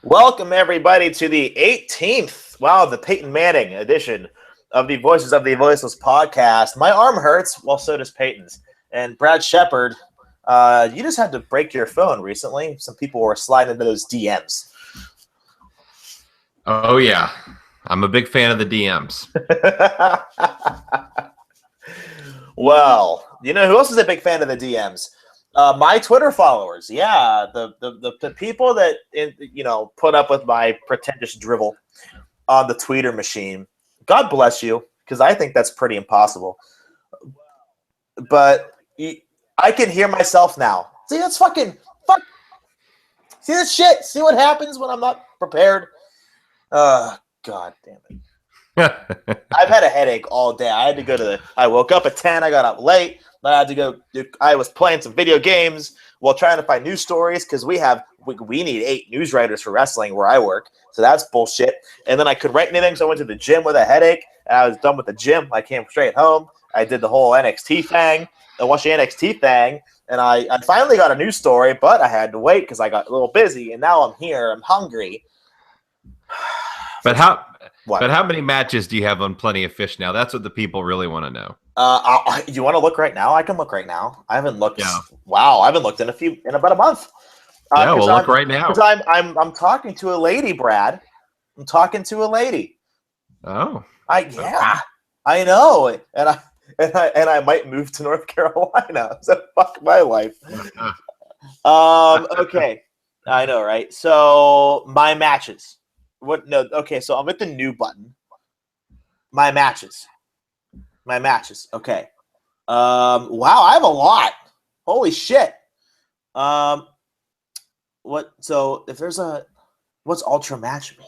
Welcome, everybody, to the 18th, the Peyton Manning edition of the Voices of the Voiceless podcast. My arm hurts, well, so does Peyton's. And Brad Shepard, you just had to break your phone recently. Some people were sliding into those DMs. Oh, yeah. I'm a big fan of the DMs. Well, you know who else is a big fan of the DMs? My Twitter followers, the people that put up with my pretentious drivel on the tweeter machine. God bless you, because I think that's pretty impossible. But I can hear myself now. See, that's fuck. See this shit. See what happens when I'm not prepared. God damn it. I've had a headache all day. I woke up at 10. I got up late. I had to go. I was playing some video games while trying to find news stories because we need 8 news writers for wrestling where I work. So that's bullshit. And then I couldn't write anything, so I went to the gym with a headache. And I was done with the gym. I came straight home. I did the whole NXT thing. I watched the NXT thing, and I finally got a news story, but I had to wait because I got a little busy. And now I'm here. I'm hungry. But how many matches do you have on Plenty of Fish now? That's what the people really want to know. You want to look right now? I can look right now. I haven't looked. Yeah. Wow, I haven't looked in about a month. Yeah, we'll look right now. Because I'm talking to a lady, Brad. I'm talking to a lady. Oh. I know, and I might move to North Carolina. So fuck my life. Okay, I know, right? So my matches. What? No. Okay, so I'm at the new button. My matches. Okay. Wow, I have a lot. Holy shit. What? So if there's what's ultra match mean?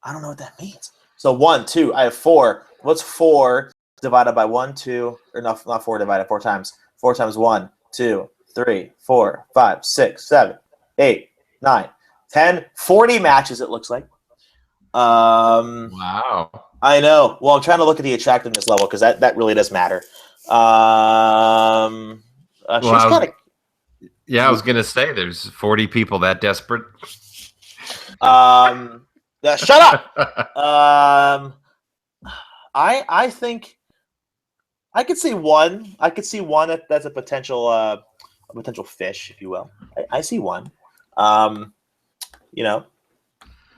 I don't know what that means. So 1, 2. I have 4. What's 4 divided by 1, 2? Or not 4 divided 4 times. 4 times 1, 2, 3, 4, 5, 6, 7, 8, 9, 10, 40 matches. It looks like. Wow. I know. Well, I'm trying to look at the attractiveness level because that really does matter. She's kind of. Yeah, I was gonna say there's 40 people that desperate. Shut up. I think I could see one. I could see one that's a potential fish, if you will. I see one.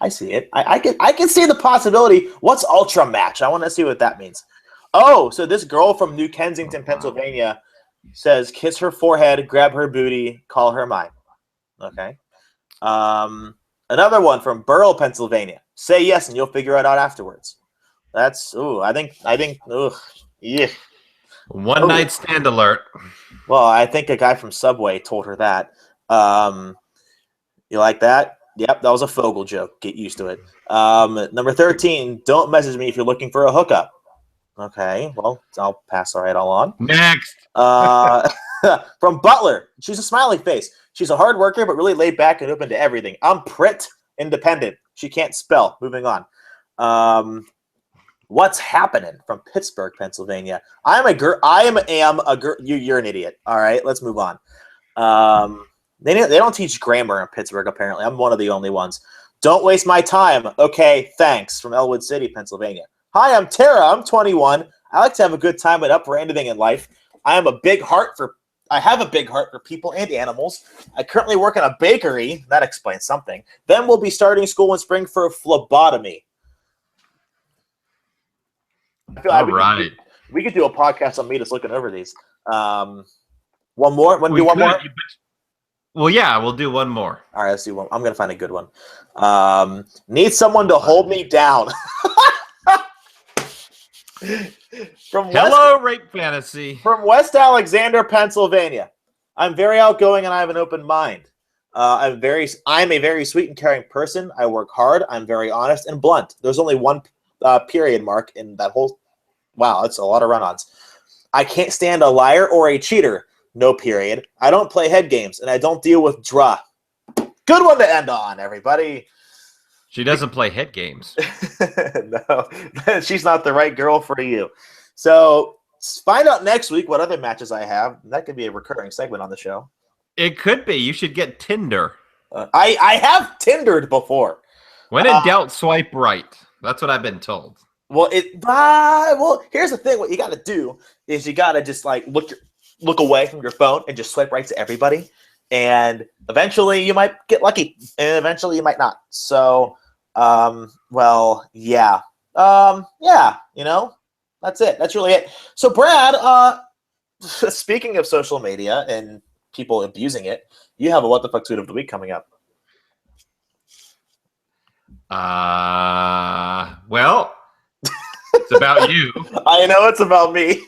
I see it. I can see the possibility. What's ultra match? I want to see what that means. Oh, so this girl from New Kensington, Pennsylvania says, kiss her forehead, grab her booty, call her mine. Okay. Another one from Burrell, Pennsylvania. Say yes and you'll figure it out afterwards. That's, I think, yeah. One night stand alert. Well, I think a guy from Subway told her that. You like that? Yep, that was a Fogel joke. Get used to it. Number 13, don't message me if you're looking for a hookup. Okay, well, I'll pass right along. Next. From Butler, she's a smiley face. She's a hard worker, but really laid back and open to everything. I'm independent. She can't spell. Moving on. What's happening? From Pittsburgh, Pennsylvania. I am a girl. You're an idiot. All right, let's move on. They don't teach grammar in Pittsburgh, apparently. I'm one of the only ones. Don't waste my time. Okay, thanks. From Elwood City, Pennsylvania. Hi, I'm Tara. I'm 21. I like to have a good time and up for anything in life. I have a big heart for people and animals. I currently work in a bakery. That explains something. Then we'll be starting school in spring for a phlebotomy. We could do a podcast on me just looking over these. One more? Want to do one more? Well, yeah, we'll do one more. All right, let's do one. I'm going to find a good one. Need someone to hold me down. Rape Fantasy. From West Alexander, Pennsylvania. I'm very outgoing and I have an open mind. I'm a very sweet and caring person. I work hard. I'm very honest and blunt. There's only one period mark in that whole. Wow, that's a lot of run-ons. I can't stand a liar or a cheater. No period. I don't play head games and I don't deal with draw. Good one to end on, everybody. She doesn't play head games. No, she's not the right girl for you. So find out next week what other matches I have. That could be a recurring segment on the show. It could be. You should get Tinder. I have Tindered before. When in doubt, swipe right. That's what I've been told. Well, here's the thing. What you got to do is you got to just like look away from your phone and just swipe right to everybody. And eventually you might get lucky, and eventually you might not. So, yeah. That's it. That's really it. So, Brad, speaking of social media and people abusing it, you have a What the Fuck Tweet of the Week coming up. Well, it's about you. I know it's about me.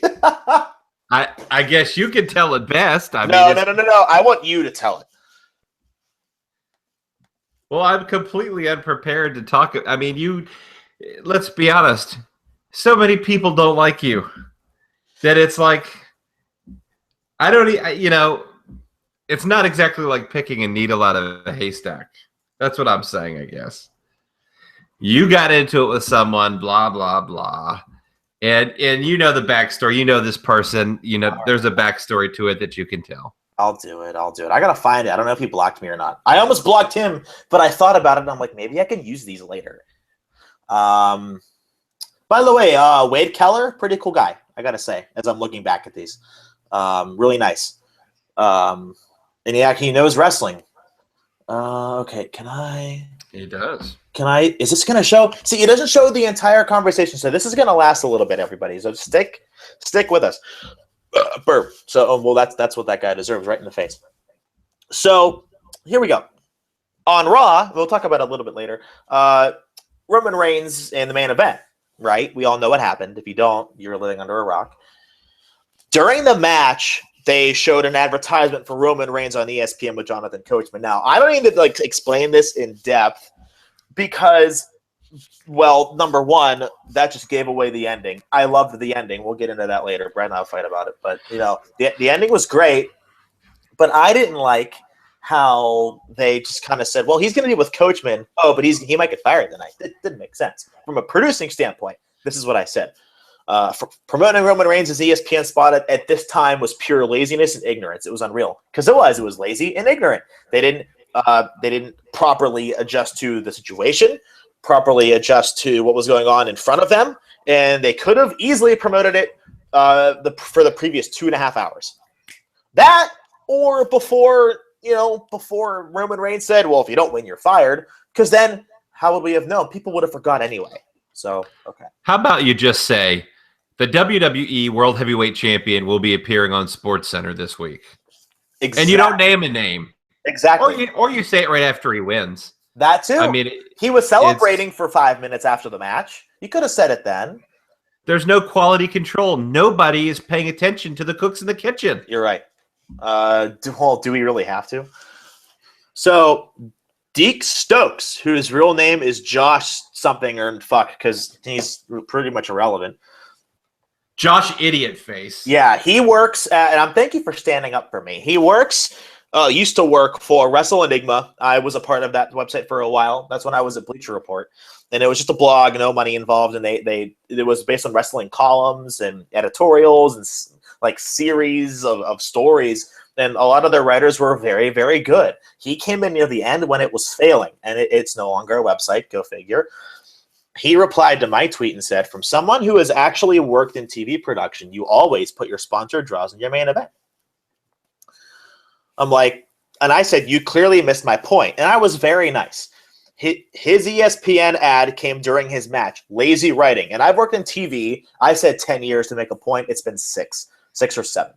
I guess you can tell it best. No. I want you to tell it. Well, I'm completely unprepared to talk. I mean, let's be honest. So many people don't like you that it's like, it's not exactly like picking a needle out of a haystack. That's what I'm saying, I guess. You got into it with someone, blah, blah, blah. And you know the backstory. You know this person. There's a backstory to it that you can tell. I'll do it. I got to find it. I don't know if he blocked me or not. I almost blocked him, but I thought about it, and I'm like, maybe I can use these later. By the way, Wade Keller, pretty cool guy, I got to say, as I'm looking back at these. Really nice. And he knows wrestling. Okay, He does. Is this going to show? See, it doesn't show the entire conversation, so this is going to last a little bit, everybody. So stick with us. Burp. So, that's what that guy deserves, right in the face. So, here we go. On Raw, we'll talk about it a little bit later. Roman Reigns in the main event, right? We all know what happened. If you don't, you're living under a rock. During the match, they showed an advertisement for Roman Reigns on ESPN with Jonathan Coachman. Now, I don't need to explain this in depth because, well, number one, that just gave away the ending. I loved the ending. We'll get into that later. Brad and I'll fight about it. But, the ending was great, but I didn't like how they just kind of said, well, he's going to be with Coachman. Oh, but he might get fired tonight. It didn't make sense. From a producing standpoint, this is what I said. For promoting Roman Reigns' ESPN spot at this time was pure laziness and ignorance. It was unreal because it was lazy and ignorant. They didn't properly adjust to the situation, properly adjust to what was going on in front of them, and they could have easily promoted it for the previous 2.5 hours. That or before Roman Reigns said, well, if you don't win, you're fired, because then how would we have known? People would have forgot anyway. So, okay. How about you just say the WWE World Heavyweight Champion will be appearing on SportsCenter this week? Exactly. And you don't name a name. Exactly. Or you say it right after he wins. That too. I mean, he was celebrating for 5 minutes after the match. You could have said it then. There's no quality control. Nobody is paying attention to the cooks in the kitchen. You're right. Do we really have to? So, Deke Stokes, whose real name is Josh something or fuck, because he's pretty much irrelevant. Josh Idiot Face. Yeah, he works and I'm thank you for standing up for me. He used to work for Wrestle Enigma. I was a part of that website for a while. That's when I was at Bleacher Report. And it was just a blog, no money involved, and it was based on wrestling columns and editorials and series of stories. And a lot of their writers were very, very good. He came in near the end when it was failing, and it's no longer a website, go figure. He replied to my tweet and said, from someone who has actually worked in TV production, you always put your sponsored draws in your main event. I'm like, and I said, you clearly missed my point. And I was very nice. His ESPN ad came during his match. Lazy writing. And I've worked in TV. I said 10 years to make a point. It's been 6 or 7.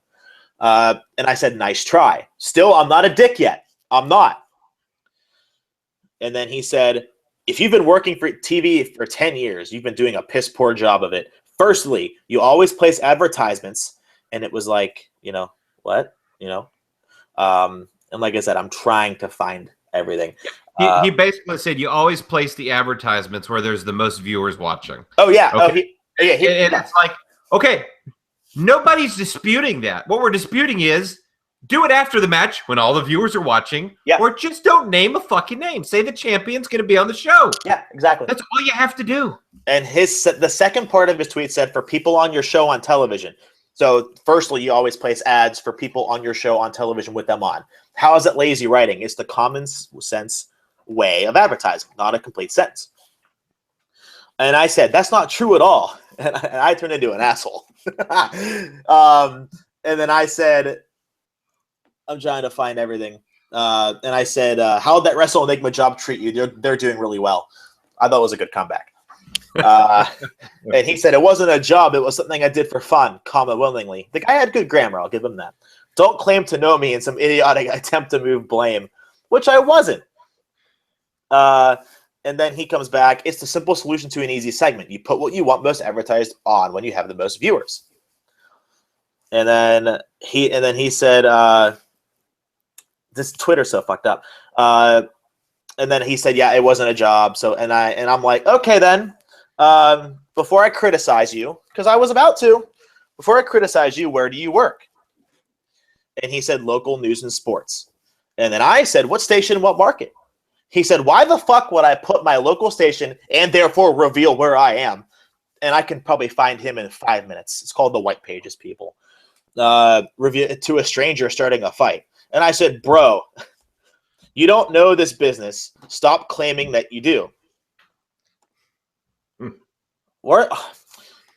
And I said, nice try. Still, I'm not a dick yet. I'm not. And then he said, if you've been working for TV for 10 years, you've been doing a piss poor job of it. Firstly, you always place advertisements. And it was like, what? And like I said, I'm trying to find everything. He basically said you always place the advertisements where there's the most viewers watching. Oh, yeah. Okay. And it's like, okay, nobody's disputing that. What we're disputing is do it after the match when all the viewers are watching, or just don't name a fucking name. Say the champion's going to be on the show. Yeah, exactly. That's all you have to do. And the second part of his tweet said, for people on your show on television, So firstly, you always place ads for people on your show on television with them on. How is it lazy writing? It's the common sense way of advertising, not a complete sentence. And I said, that's not true at all. And I turned into an asshole. And then I said, I'm trying to find everything. And I said, how'd that Wrestle Enigma job treat you? They're doing really well. I thought it was a good comeback. And he said, it wasn't a job. It was something I did for fun, willingly. The guy had good grammar. I'll give him that. Don't claim to know me in some idiotic attempt to move blame, which I wasn't. And then he comes back. It's the simple solution to an easy segment. You put what you want most advertised on when you have the most viewers. And then he said, this Twitter's so fucked up. And then he said, yeah, it wasn't a job. So, and I'm like, okay, then, before I criticize you, because I was about to, before I criticize you, where do you work? And he said, local news and sports. And then I said, what station, what market? He said, why the fuck would I put my local station and therefore reveal where I am? And I can probably find him in 5 minutes. It's called the White Pages, people. Review to a stranger starting a fight. And I said, bro, you don't know this business. Stop claiming that you do.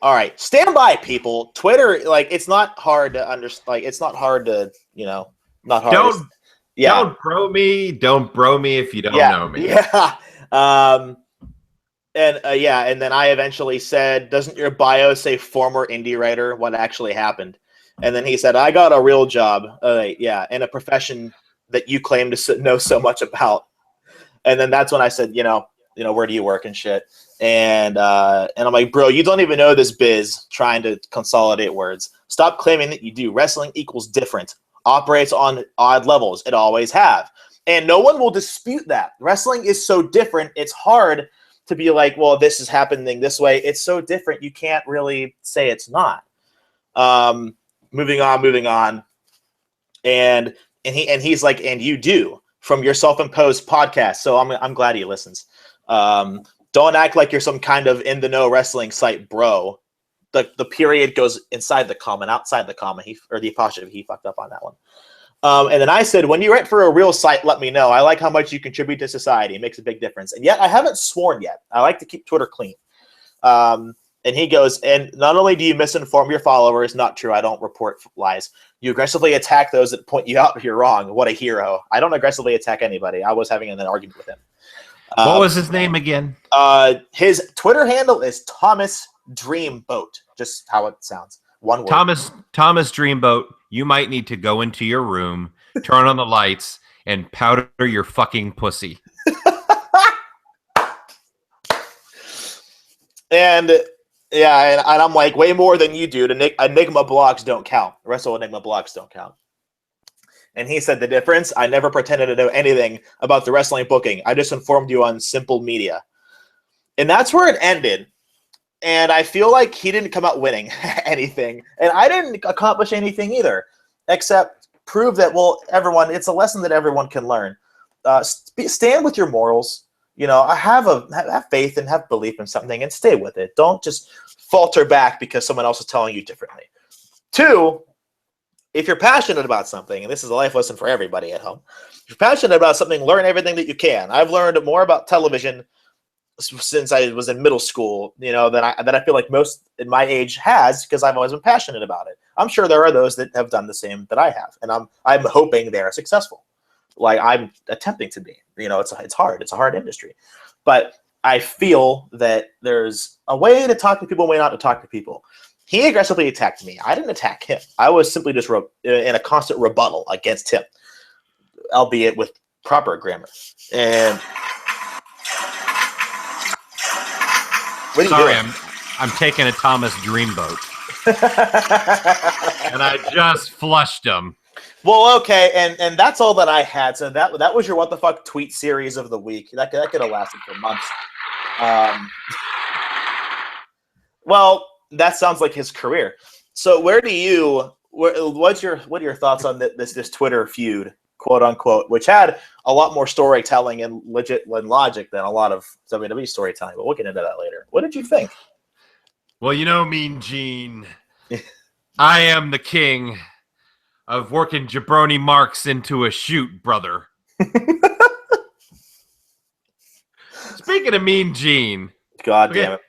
All right, stand by, people. Twitter, like, it's not hard to understand. Like, it's not hard to, not hard. Don't bro me. Don't bro me if you don't know me. Yeah. And then I eventually said, doesn't your bio say former indie writer? What actually happened? And then he said, I got a real job. In a profession that you claim to know so much about. And then that's when I said, where do you work and shit? And I'm like, bro, you don't even know this biz, trying to consolidate words. Stop claiming that you do. Wrestling equals different. Operates on odd levels. It always have. And no one will dispute that. Wrestling is so different. It's hard to be like, well, this is happening this way. It's so different. You can't really say it's not. Moving on. And he's like, and you do from your self-imposed podcast. So I'm glad he listens. Don't act like you're some kind of in the know wrestling site, bro. The period goes inside the comma, outside the comma. Or the apostrophe. He fucked up on that one. And then I said, when you write for a real site, let me know. I like how much you contribute to society. It makes a big difference. And yet I haven't sworn yet. I like to keep Twitter clean. And he goes, and not only do you misinform your followers, not true, I don't report lies. You aggressively attack those that point you out if you're wrong. What a hero. I don't aggressively attack anybody. I was having an argument with him. What was his name again? His Twitter handle is Thomas Dreamboat. Just how it sounds. One word. Thomas Dreamboat, you might need to go into your room, turn on the lights, and powder your fucking pussy. And I'm like, way more than you do. Enigma blogs don't count. Wrestle Enigma blogs don't count. And he said the difference, I never pretended to know anything about the wrestling booking. I just informed you on simple media. And that's where it ended. And I feel like he didn't come out winning anything. And I didn't accomplish anything either, except prove that, everyone, it's a lesson that everyone can learn. Stand with your morals. Have faith and have belief in something and stay with it. Don't just falter back because someone else is telling you differently. 2, if you're passionate about something, and this is a life lesson for everybody at home, if you're passionate about something, learn everything that you can. I've learned more about television since I was in middle school, than I feel like most in my age has, because I've always been passionate about it. I'm sure there are those that have done the same that I have, and I'm hoping they're successful. Like I'm attempting to be. It's hard. It's a hard industry. But I feel that there's a way to talk to people, a way not to talk to people. He aggressively attacked me. I didn't attack him. I was simply just in a constant rebuttal against him, albeit with proper grammar. And sorry, I'm taking a Thomas Dreamboat. And I just flushed him. Well, okay, and that's all that I had. So that was your what the fuck tweet series of the week. That could have lasted for months. Well, that sounds like his career. So what are your thoughts on this Twitter feud, quote unquote, which had a lot more storytelling and logic than a lot of WWE storytelling, but we'll get into that later. What did you think? Well, Mean Gene, I am the king of working jabroni marks into a shoot, brother. Speaking of Mean Gene. God damn it.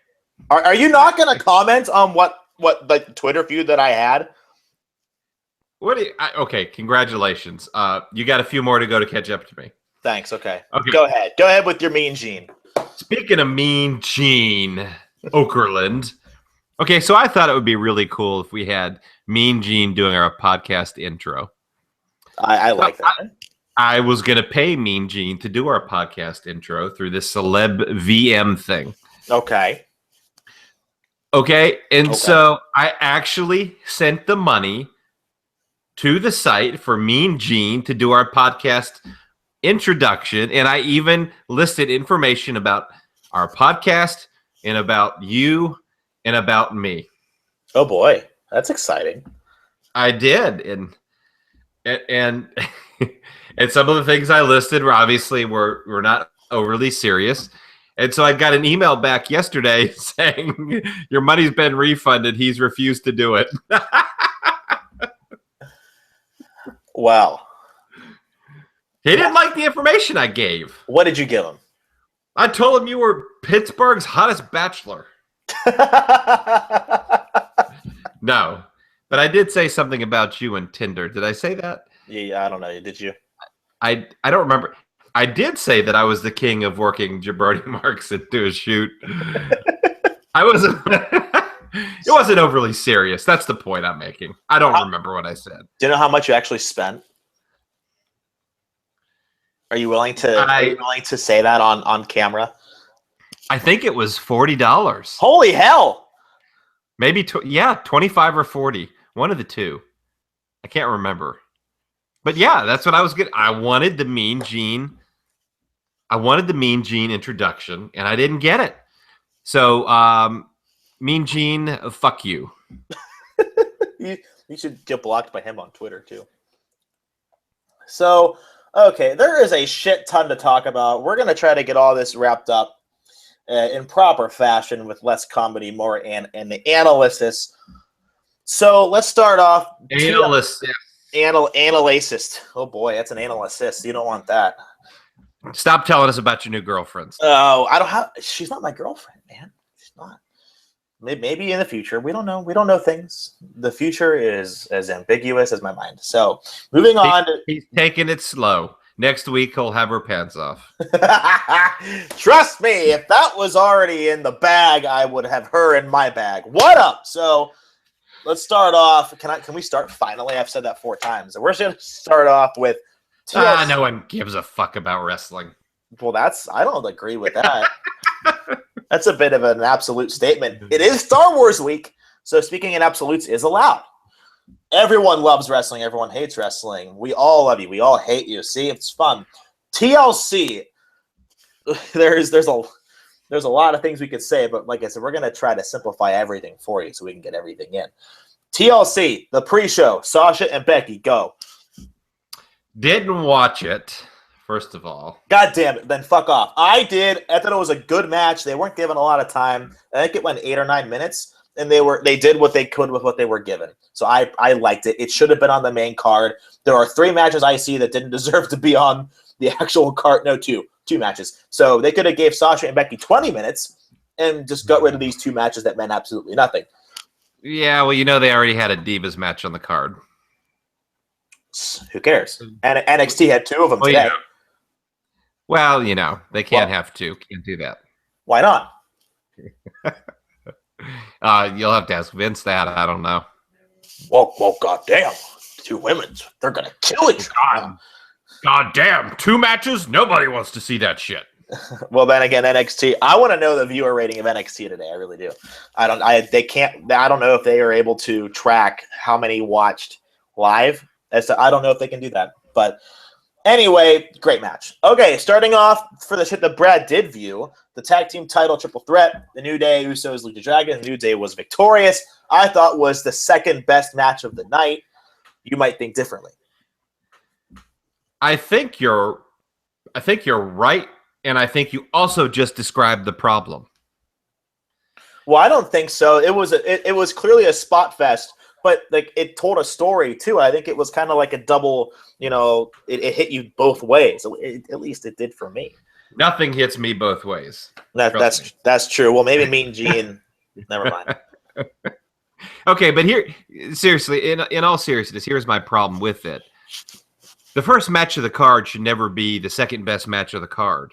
Are you not going to comment on what the Twitter feud that I had? Okay, congratulations. You got a few more to go to catch up to me. Thanks. Okay. Go ahead. Go ahead with your Mean Gene. Speaking of Mean Gene Okerlund. Okay, so I thought it would be really cool if we had Mean Gene doing our podcast intro. I like that. I was going to pay Mean Gene to do our podcast intro through this celeb VM thing. Okay. So I actually sent the money to the site for Mean Gene to do our podcast introduction, and I even listed information about our podcast and about you and about me. Oh boy, that's exciting. I did, and and some of the things I listed were not overly serious. And so I got an email back yesterday saying your money's been refunded. He's refused to do it. Wow. He didn't like the information I gave. What did you give him? I told him you were Pittsburgh's hottest bachelor. No, but I did say something about you and Tinder. Did I say that? Yeah, I don't know. Did you? I don't remember. I did say that I was the king of working jabroni marks into a shoot. I wasn't. It wasn't overly serious. That's the point I'm making. I don't remember what I said. Do you know how much you actually spent? Are you willing to say that on camera? I think it was $40. Holy hell! Maybe 25 or 40. One of the two. I can't remember. But yeah, that's what I was getting. I wanted the Mean Gene introduction, and I didn't get it. So, Mean Gene, fuck you. You should get blocked by him on Twitter too. So, okay, there is a shit ton to talk about. We're gonna try to get all this wrapped up in proper fashion with less comedy, more and the analysis. So let's start off. Analysis. Analysis. Oh boy, that's an analysis. You don't want that. Stop telling us about your new girlfriends. Oh, I don't have. She's not my girlfriend, man. She's not. Maybe in the future. We don't know. We don't know things. The future is as ambiguous as my mind. So moving on. He's taking it slow. Next week he'll have her pants off. Trust me, if that was already in the bag, I would have her in my bag. What up? So let's start off. Can we start finally? I've said that 4 times. We're going to start off with TLC. No one gives a fuck about wrestling. Well, I don't agree with that. That's a bit of an absolute statement. It is Star Wars week, so speaking in absolutes is allowed. Everyone loves wrestling. Everyone hates wrestling. We all love you. We all hate you. See, it's fun. TLC. There's a lot of things we could say, but like I said, we're going to try to simplify everything for you so we can get everything in. TLC, the pre-show, Sasha and Becky, go. Didn't watch it, first of all. God damn it, then fuck off. I did. I thought it was a good match. They weren't given a lot of time. I think it went 8 or 9 minutes, and they did what they could with what they were given. So I liked it. It should have been on the main card. There are 3 matches I see that didn't deserve to be on the actual card. No, 2 matches. So they could have gave Sasha and Becky 20 minutes and just got rid of these 2 matches that meant absolutely nothing. Yeah, well, they already had a Divas match on the card. Who cares? And NXT had 2 of them today. Yeah. Well, they can't have 2. Can't do that. Why not? You'll have to ask Vince that. I don't know. Well, goddamn. 2 women. They're going to kill each other. God damn. 2 matches? Nobody wants to see that shit. Well, then again, NXT. I want to know the viewer rating of NXT today. I really do. I don't know if they are able to track how many watched live. I don't know if they can do that. But anyway, great match. Okay, starting off for the shit that Brad did view, the tag team title triple threat, the New Day, Usos, Lucha Dragon. The New Day was victorious. I thought was the second best match of the night. You might think differently. I think you're right, and I think you also just described the problem. Well, I don't think so. It was clearly a spot fest but like it told a story too. I think it was kind of like a double. It hit you both ways. At least it did for me. Nothing hits me both ways. That's true. Well, maybe Mean Gene. Never mind. Okay, but here, seriously, in all seriousness, here's my problem with it. The first match of the card should never be the second best match of the card.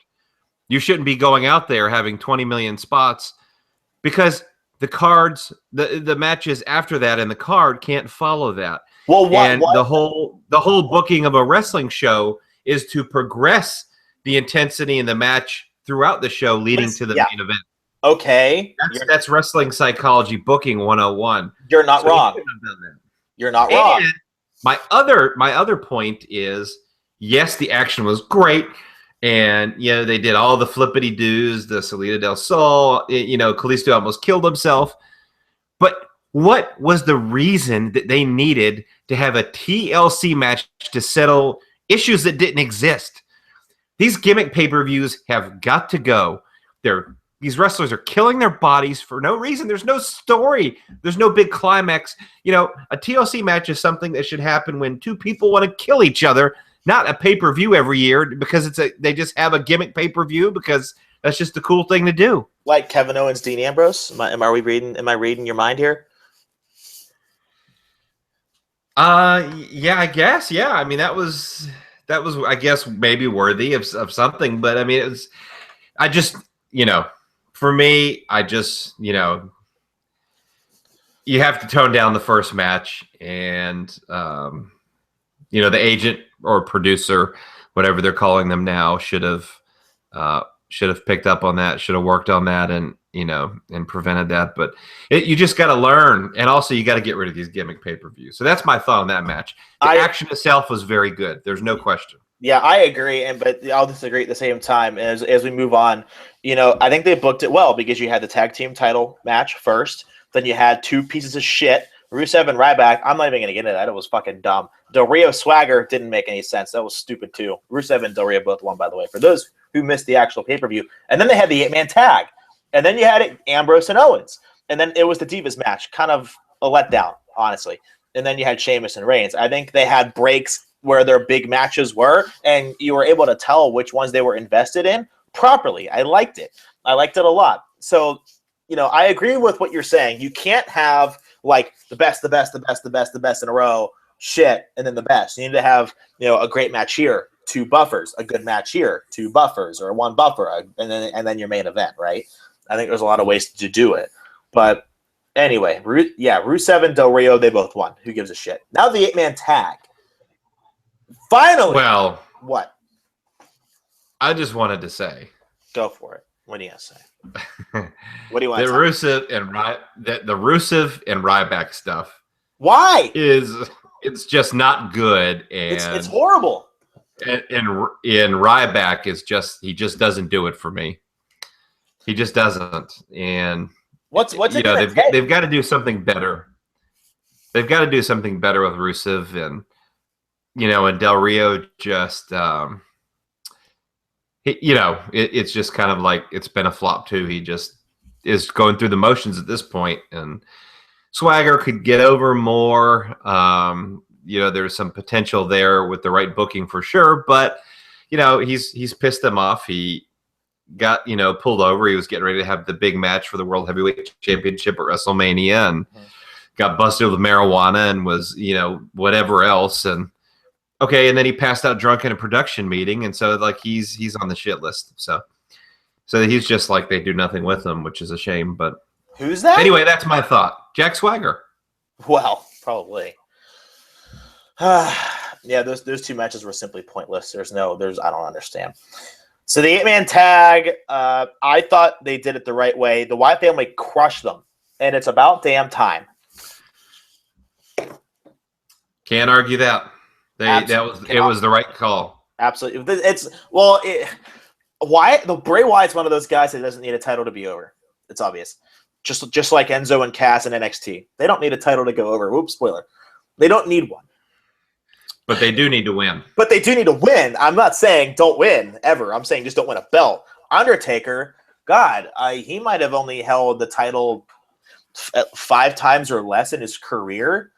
You shouldn't be going out there having 20 million spots because the cards, the matches after that and the card can't follow that. Well, the whole booking of a wrestling show is to progress the intensity in the match throughout the show, leading to the main event. Okay, that's wrestling psychology booking 101. You're not wrong. You're not wrong. My other point is, yes, the action was great, and they did all the flippity doos, the Salida del Sol. Kalisto almost killed himself. But what was the reason that they needed to have a TLC match to settle issues that didn't exist? These gimmick pay-per-views have got to go. These wrestlers are killing their bodies for no reason. There's no story. There's no big climax. A TLC match is something that should happen when two people want to kill each other, not a pay-per-view every year because they just have a gimmick pay-per-view because that's just a cool thing to do. Like Kevin Owens, Dean Ambrose. Am I reading your mind here? Yeah, I guess. Yeah. I mean, that was I guess maybe worthy of something, but I mean, I just, for me, I just, you have to tone down the first match, and the agent or producer, whatever they're calling them now, should have picked up on that, should have worked on that, and and prevented that. But you just got to learn, and also you got to get rid of these gimmick pay-per-views. So that's my thought on that match. The action itself was very good. There's no question. Yeah, I agree, but I'll disagree at the same time. As we move on, I think they booked it well because you had the tag team title match first, then you had two pieces of shit, Rusev and Ryback. I'm not even going to get into that. It was fucking dumb. Del Rio Swagger didn't make any sense. That was stupid too. Rusev and Del Rio both won, by the way, for those who missed the actual pay-per-view. And then they had the 8-man tag. And then you had Ambrose and Owens. And then it was the Divas match, kind of a letdown, honestly. And then you had Sheamus and Reigns. I think they had breaks where their big matches were, and you were able to tell which ones they were invested in properly. I liked it. I liked it a lot. So, I agree with what you're saying. You can't have like the best in a row, shit, and then the best. You need to have, a great match here, 2 buffers, a good match here, 2 buffers, or 1 buffer, and then your main event, right? I think there's a lot of ways to do it. But anyway, Rusev and Del Rio, they both won. Who gives a shit? Now the 8-man tag. Finally. Well, what? I just wanted to say. Go for it. What do you have to say? What do you want to say? The Rusev and Ryback stuff. Why? It's just not good, and it's horrible. And Ryback he just doesn't do it for me. He just doesn't. And what's it they've got to do something better. They've got to do something better with Rusev and Del Rio just it's just kind of like it's been a flop too. He just is going through the motions at this point, and Swagger could get over more. There's some potential there with the right booking for sure, but he's pissed them off. He got pulled over. He was getting ready to have the big match for the World Heavyweight Championship at WrestleMania, and got busted with marijuana and was whatever else. And okay, and then he passed out drunk in a production meeting, and so like he's on the shit list. So he's just like they do nothing with him, which is a shame. But who's that? Anyway, that's my thought. Jack Swagger. Well, probably. Yeah, those 2 matches were simply pointless. I don't understand. So the 8-man tag, I thought they did it the right way. The Wyatt family crushed them, and it's about damn time. Can't argue that. It was the right call. Absolutely. Bray Wyatt's one of those guys that doesn't need a title to be over. It's obvious. Just like Enzo and Cass in NXT. They don't need a title to go over. Whoops, spoiler. They don't need one. But they do need to win. I'm not saying don't win ever. I'm saying just don't win a belt. Undertaker, God, he might have only held the title 5 times or less in his career.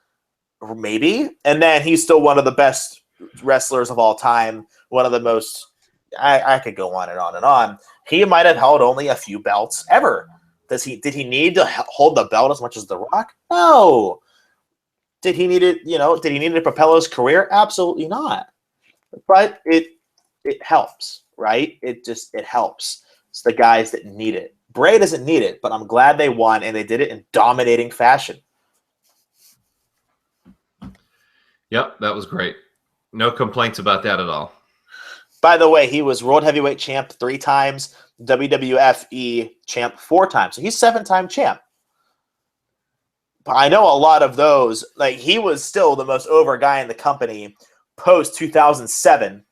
maybe. And then he's still one of the best wrestlers of all time. One of the most. I could go on and on and on. He might have held only a few belts ever. Did he need to hold the belt as much as The Rock? No. Did he need it? Did he need to propel his career? Absolutely not. But it helps, right? It helps. It's the guys that need it. Bray doesn't need it, but I'm glad they won, and they did it in dominating fashion. Yep, that was great. No complaints about that at all. By the way, he was World Heavyweight Champ 3 times, WWF Champ 4 times. So he's 7-time champ. But I know a lot of those. Like, he was still the most over guy in the company post 2007,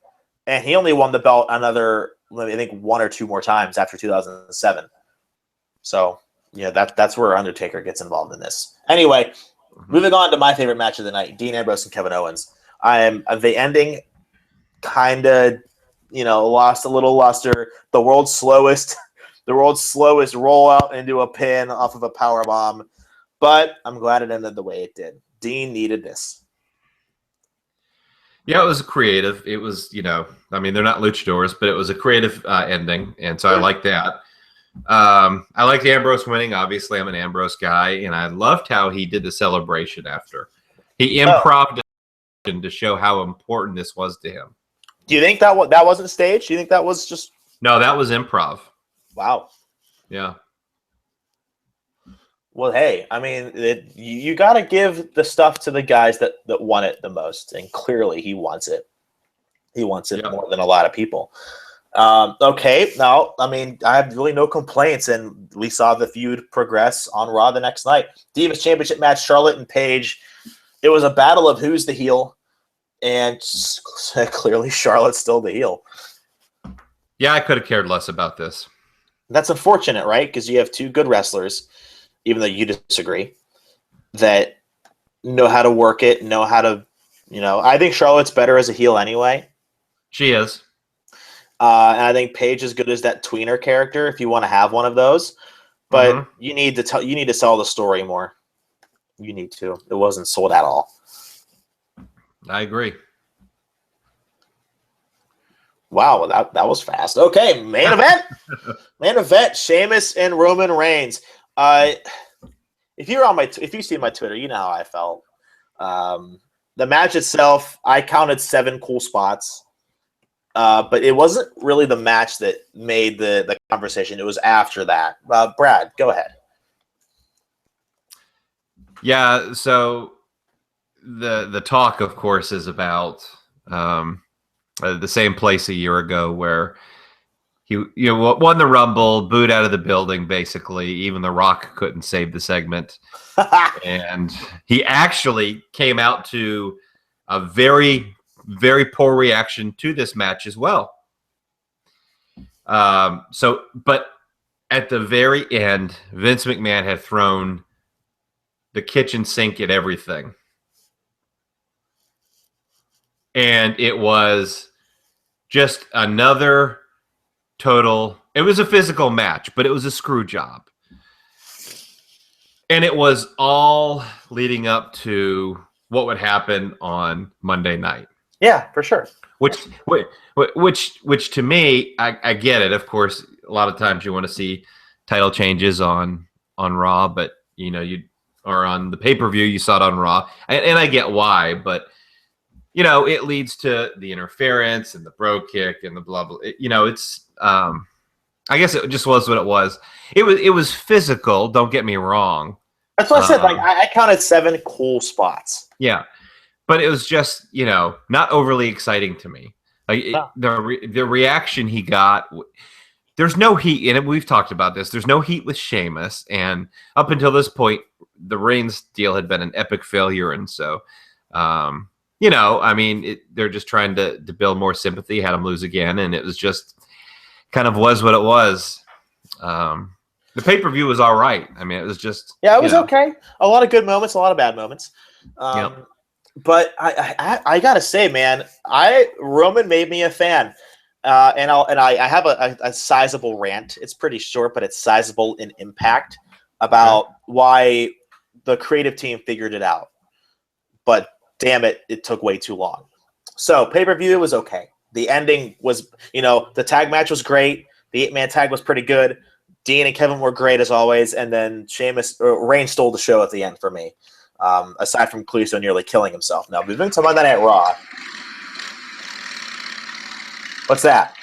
and he only won the belt another, I think, 1 or 2 more times after 2007. So, that's where Undertaker gets involved in this. Anyway, moving on to my favorite match of the night, Dean Ambrose and Kevin Owens. The ending kind of, lost a little luster. The world's slowest rollout into a pin off of a power bomb. But I'm glad it ended the way it did. Dean needed this. Yeah, it was creative. It was, they're not luchadors, but it was a creative ending, and so I like that. I liked Ambrose winning. Obviously, I'm an Ambrose guy, and I loved how he did the celebration after. He improv to show how important this was to him. Do you think that wasn't staged? Do you think that was just... No, that was improv. Wow. Yeah. Well, hey, you got to give the stuff to the guys that want it the most, and clearly he wants it. He wants it more than a lot of people. Okay, now, I have really no complaints, and we saw the feud progress on Raw the next night. Divas Championship match, Charlotte and Paige. It was a battle of who's the heel, and clearly Charlotte's still the heel. Yeah, I could have cared less about this. That's unfortunate, right? Because you have 2 good wrestlers, even though you disagree, that know how to work it, know how to, I think Charlotte's better as a heel anyway. She is. And I think Paige is good as that tweener character if you want to have one of those. But you need to sell the story more. You need to. It wasn't sold at all. I agree. Wow, that was fast. Okay, main event. Main event, Sheamus and Roman Reigns. If you see my Twitter, you know how I felt. The match itself, I counted 7 cool spots. But it wasn't really the match that made the conversation. It was after that. Brad, go ahead. Yeah, so the talk, of course, is about the same place a year ago where he won the Rumble, booed out of the building, basically. Even The Rock couldn't save the segment. And he actually came out to a very, very poor reaction to this match as well. But at the very end, Vince McMahon had thrown the kitchen sink at everything. And it was just another it was a physical match, but it was a screw job. And it was all leading up to what would happen on Monday night. Yeah, for sure. Which to me, I get it. Of course, a lot of times you want to see title changes on Raw, but or on the pay-per-view, you saw it on Raw, and I get why, but it leads to the interference and the bro kick and the blah blah. It's I guess it just was what it was. It was physical. Don't get me wrong. That's what I said. I counted 7 cool spots. Yeah. But it was just, not overly exciting to me. The reaction he got, there's no heat, and we've talked about this. There's no heat with Sheamus, and up until this point, the Reigns deal had been an epic failure, and so, they're just trying to build more sympathy, had him lose again, and it was just kind of was what it was. The pay-per-view was all right. It was just... Yeah, it was okay. A lot of good moments, a lot of bad moments. Yep. But I gotta say, man, Roman made me a fan, and I have a sizable rant. It's pretty short, but it's sizable in impact about why the creative team figured it out. but damn it, it took way too long. So pay-per-view was okay. The ending was, the tag match was great. The 8-man tag was pretty good. Dean and Kevin were great as always, and then Reigns stole the show at the end for me. Aside from Kalisto nearly killing himself. Now moving to Monday Night Raw. What's that?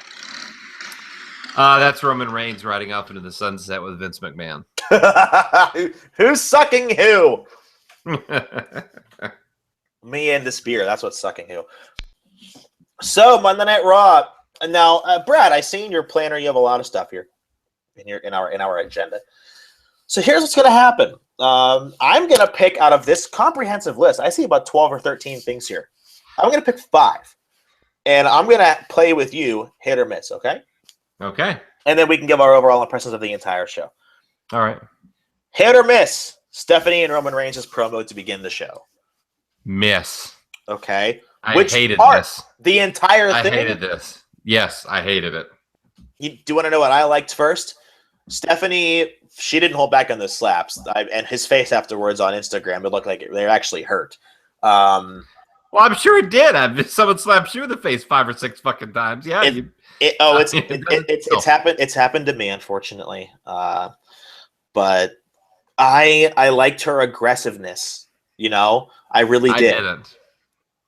That's Roman Reigns riding off into the sunset with Vince McMahon. Who's sucking who? Me and the spear. That's what's sucking who. So Monday Night Raw. And now, Brad, I seen your planner. You have a lot of stuff here in our agenda. So here's what's going to happen. I'm going to pick out of this comprehensive list. I see about 12 or 13 things here. I'm going to pick 5. And I'm going to play with you, hit or miss, okay? Okay. And then we can give our overall impressions of the entire show. All right. Hit or miss, Stephanie and Roman Reigns' promo to begin the show. Miss. Okay. I hated this. The entire thing? I hated this. Yes, I hated it. Do you want to know what I liked first? Stephanie, she didn't hold back on the slaps. And his face afterwards on Instagram, it looked like they actually hurt. Well, I'm sure it did. Someone slapped you in the face 5 or 6 fucking times. Yeah. It's happened. It's happened to me, unfortunately. But I liked her aggressiveness. I really did. I didn't.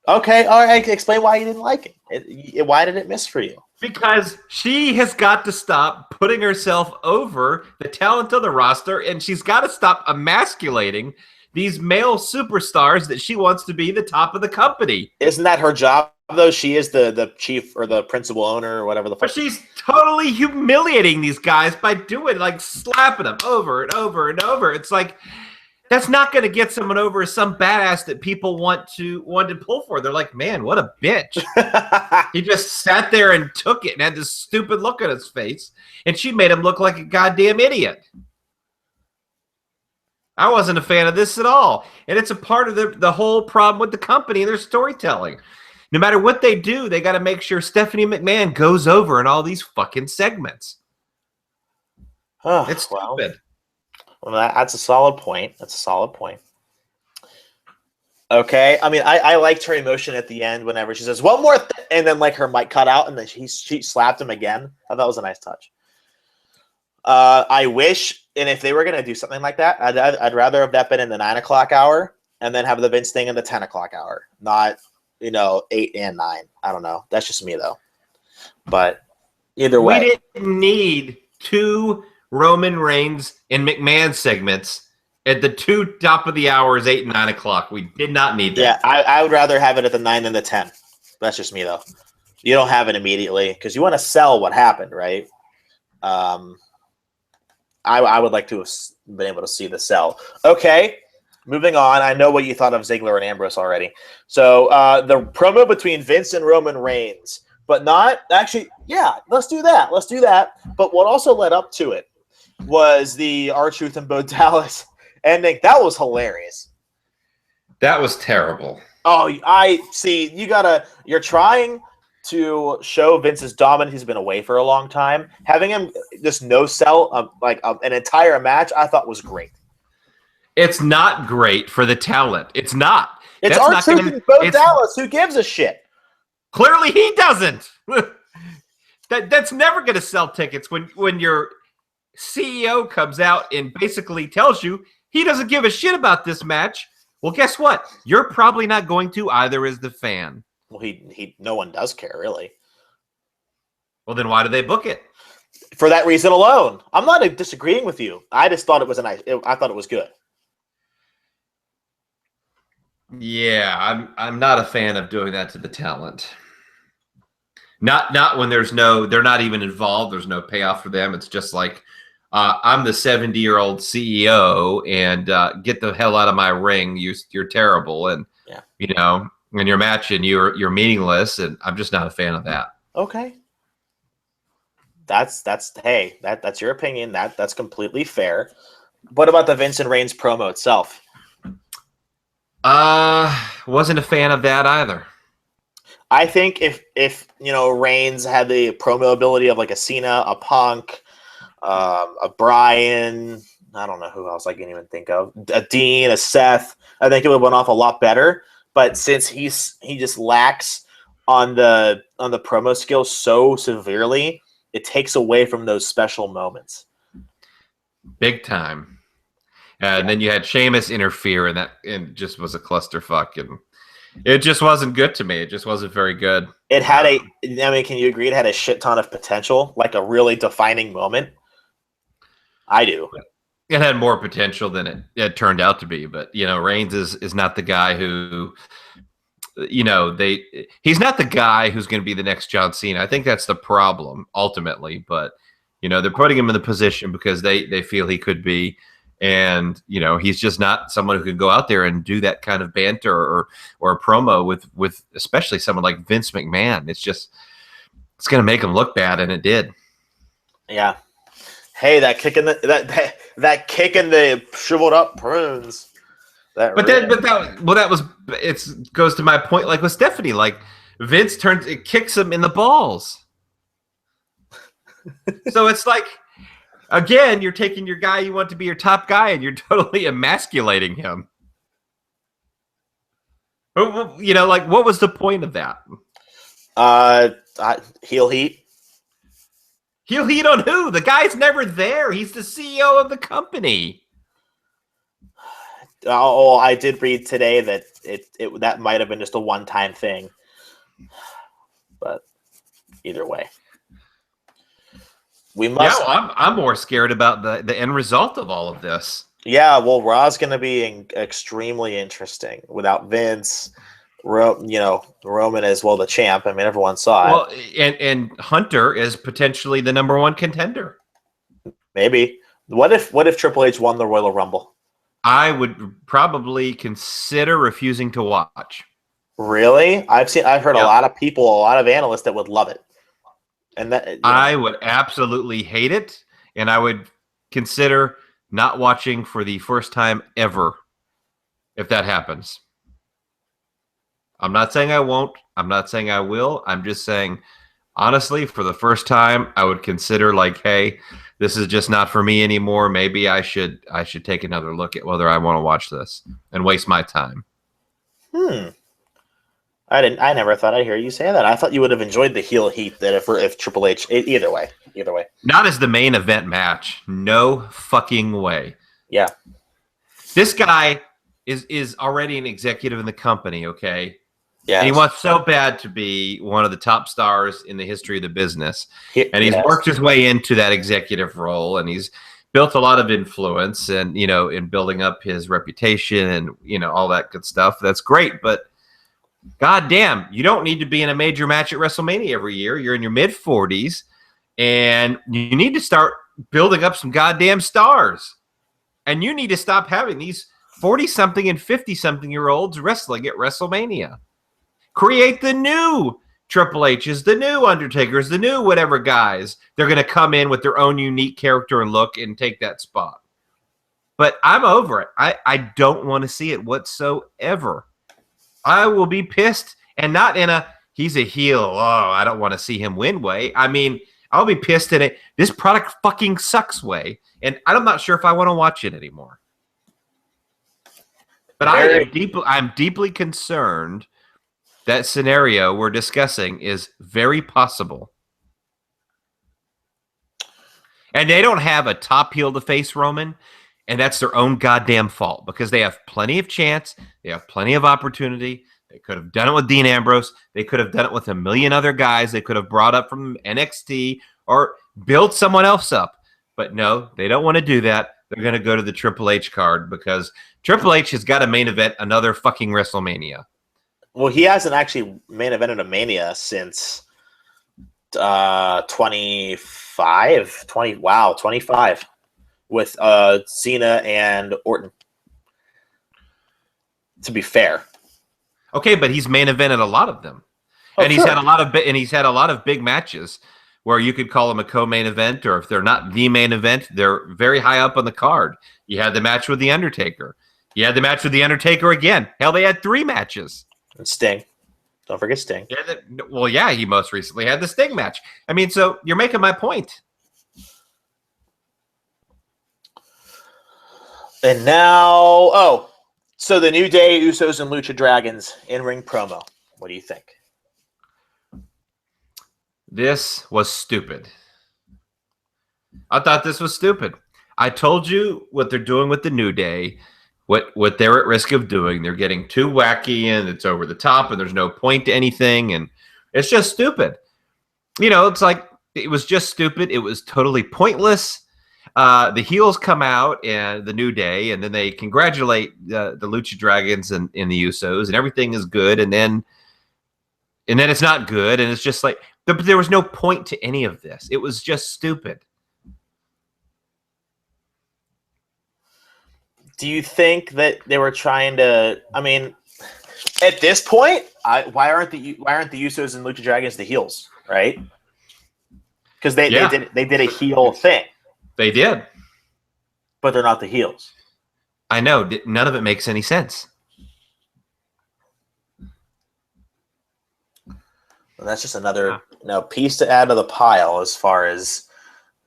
Okay, all right. Explain why you didn't like it. Why did it miss for you? Because she has got to stop putting herself over the talent of the roster, and she's got to stop emasculating these male superstars that she wants to be the top of the company. Isn't that her job, though? She is the chief or the principal owner or whatever the fuck. But she's totally humiliating these guys by doing, like, slapping them over and over and over. It's like, that's not going to get someone over as some badass that people want to pull for. They're like, man, what a bitch. He just sat there and took it and had this stupid look on his face, and she made him look like a goddamn idiot. I wasn't a fan of this at all. And it's a part of the whole problem with the company and their storytelling. No matter what they do, they got to make sure Stephanie McMahon goes over in all these fucking segments. It's stupid. Well, that's a solid point. Okay. I mean, I liked her emotion at the end whenever she says, one more and then, like, her mic cut out, and then she slapped him again. I thought that was a nice touch. I wish, and if they were going to do something like that, I'd rather have that been in the 9 o'clock hour and then have the Vince thing in the 10 o'clock hour, not, 8 and 9. I don't know. That's just me, though. But either way. We didn't need 2 Roman Reigns and McMahon segments at the 2 top of the hours, 8 and 9 o'clock. We did not need that. Yeah, I would rather have it at the 9 than the 10. That's just me, though. You don't have it immediately because you want to sell what happened, right? I would like to have been able to see the sell. Okay, moving on. I know what you thought of Ziggler and Ambrose already. So the promo between Vince and Roman Reigns, but not actually. Yeah, let's do that. But what also led up to it was the R-Truth and Bo Dallas ending. That was hilarious. That was terrible. Oh, I see. You're trying to show Vince's dominance. He's been away for a long time. Having him just no sell an entire match, I thought was great. It's not great for the talent. It's not. It's R-Truth and Bo Dallas. Who gives a shit? Clearly, he doesn't. That's never going to sell tickets when your CEO comes out and basically tells you he doesn't give a shit about this match. Well, guess what? You're probably not going to either as the fan. Well, no one does care, really. Well, then why do they book it? For that reason alone. I'm not disagreeing with you. I just thought it was I thought it was good. Yeah, I'm not a fan of doing that to the talent. Not when they're not even involved. There's no payoff for them. It's just like, I'm the 70-year-old CEO, and get the hell out of my ring. You're terrible, and in your match, and you're meaningless, and I'm just not a fan of that. Okay, that's your opinion. That's completely fair. What about the Vince and Reigns promo itself? Wasn't a fan of that either. I think if Reigns had the promo ability of like a Cena, a Punk, a Bryan, I don't know who else I can even think of, a Dean, a Seth, I think it would have went off a lot better. but since he just lacks on the promo skills so severely, it takes away from those special moments. Big time. And then you had Sheamus interfere, and it just was a clusterfuck, and it just wasn't good to me. It just wasn't very good. It had can you agree it had a shit ton of potential, like a really defining moment? I do. It had more potential than it turned out to be, but Reigns is not the guy who, he's not the guy who's going to be the next John Cena. I think that's the problem ultimately, but they're putting him in the position because they feel he could be, and he's just not someone who can go out there and do that kind of banter or a promo with especially someone like Vince McMahon. It's going to make him look bad, and it did. Yeah. Hey, that kick in that kick in the shriveled up prunes. That goes to my point. Like with Stephanie, like Vince kicks him in the balls. So it's like, again, you're taking your guy you want to be your top guy, and you're totally emasculating him. Like what was the point of that? Heel heat. He'll heat on who? The guy's never there. He's the CEO of the company. Oh, I did read today that that might have been just a one-time thing. But either way, we must. Yeah, I'm more scared about the end result of all of this. Yeah, well, Raw's going to be extremely interesting without Vince. Roman is the champ. I mean, everyone saw it. Well, and Hunter is potentially the number one contender. Maybe. What if Triple H won the Royal Rumble? I would probably consider refusing to watch. Really? I've heard a lot of people, a lot of analysts that would love it. And that I would absolutely hate it, and I would consider not watching for the first time ever if that happens. I'm not saying I won't. I'm not saying I will. I'm just saying, honestly, for the first time, I would consider like, hey, this is just not for me anymore. Maybe I should take another look at whether I want to watch this and waste my time. I never thought I'd hear you say that. I thought you would have enjoyed the heel heat that if Triple H. Either way. Not as the main event match. No fucking way. Yeah. This guy is already an executive in the company. Okay. Yeah, and he wants so bad to be one of the top stars in the history of the business. And he's worked his way into that executive role, and he's built a lot of influence and, in building up his reputation and, all that good stuff. That's great. But goddamn, you don't need to be in a major match at WrestleMania every year. You're in your mid-40s, and you need to start building up some goddamn stars. And you need to stop having these 40-something and 50-something-year-olds wrestling at WrestleMania. Create the new Triple H's, the new Undertakers, the new whatever guys. They're going to come in with their own unique character and look and take that spot. But I'm over it. I don't want to see it whatsoever. I will be pissed, and not in a he's a heel. Oh, I don't want to see him win way. I mean, I'll be pissed in it. This product fucking sucks way, and I'm not sure if I want to watch it anymore. But I'm deeply concerned. That scenario we're discussing is very possible. And they don't have a top heel to face Roman, and that's their own goddamn fault because they have plenty of chance. They have plenty of opportunity. They could have done it with Dean Ambrose. They could have done it with a million other guys they could have brought up from NXT or built someone else up. But no, they don't want to do that. They're going to go to the Triple H card because Triple H has got to main event another fucking WrestleMania. Well, he hasn't actually main evented a Mania since 25 with Cena and Orton. To be fair, okay, but he's main evented a lot of them, and he's had a lot of big matches where you could call them a co-main event, or if they're not the main event, they're very high up on the card. You had the match with the Undertaker. You had the match with the Undertaker again. Hell, they had 3 matches. And Sting. Don't forget Sting. Yeah, he most recently had the Sting match. I mean, so you're making my point. And now, So the New Day, Usos, and Lucha Dragons in-ring promo. What do you think? This was stupid. I thought this was stupid. I told you what they're doing with the New Day, what they're at risk of doing. They're getting too wacky and it's over the top and there's no point to anything and it's just stupid. It's like it was just stupid. It was totally pointless. The heels come out and the New Day, and then they congratulate the Lucha Dragons and the Usos, and everything is good. And then it's not good, and it's just like there was no point to any of this. It was just stupid. Do you think that they were trying to? I mean, at this point, why aren't the Usos and Lucha Dragons the heels, right? Because they did a heel thing. They did, but they're not the heels. I know. None of it makes any sense. Well, that's just another piece to add to the pile as far as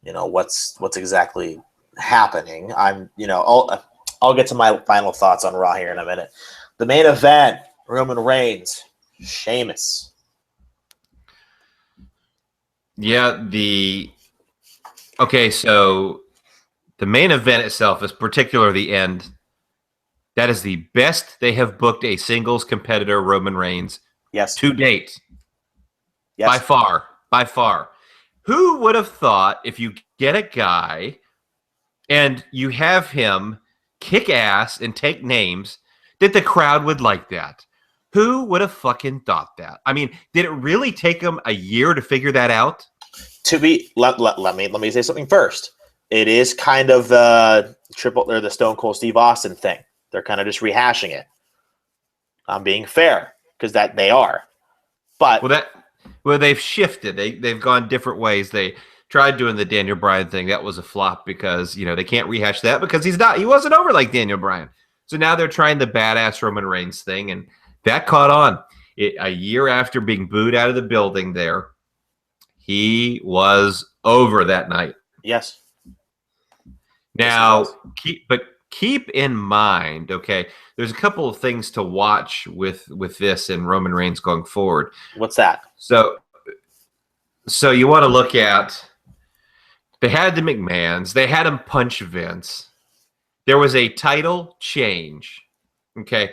what's exactly happening. I'll get to my final thoughts on Raw here in a minute. The main event: Roman Reigns, Sheamus. Yeah, okay, so the main event itself is particularly the end. That is the best they have booked a singles competitor, Roman Reigns, to date. Yes. By far. Who would have thought if you get a guy and you have him kick ass and take names that the crowd would like that? Who would have fucking thought that? I mean, did it really take them a year to figure that out? Let me say something first. It is kind of the Stone Cold Steve Austin thing. They're kind of just rehashing it. I'm being fair because that they are, but they've shifted. They've gone different ways. They tried doing the Daniel Bryan thing. That was a flop because they can't rehash that because he wasn't over like Daniel Bryan. So now they're trying the badass Roman Reigns thing, and that caught on. A year after being booed out of the building there, he was over that night. Yes. Now, keep in mind, okay, there's a couple of things to watch with this and Roman Reigns going forward. What's that? So you want to look at, they had the McMahons, they had him punch Vince. There was a title change, okay?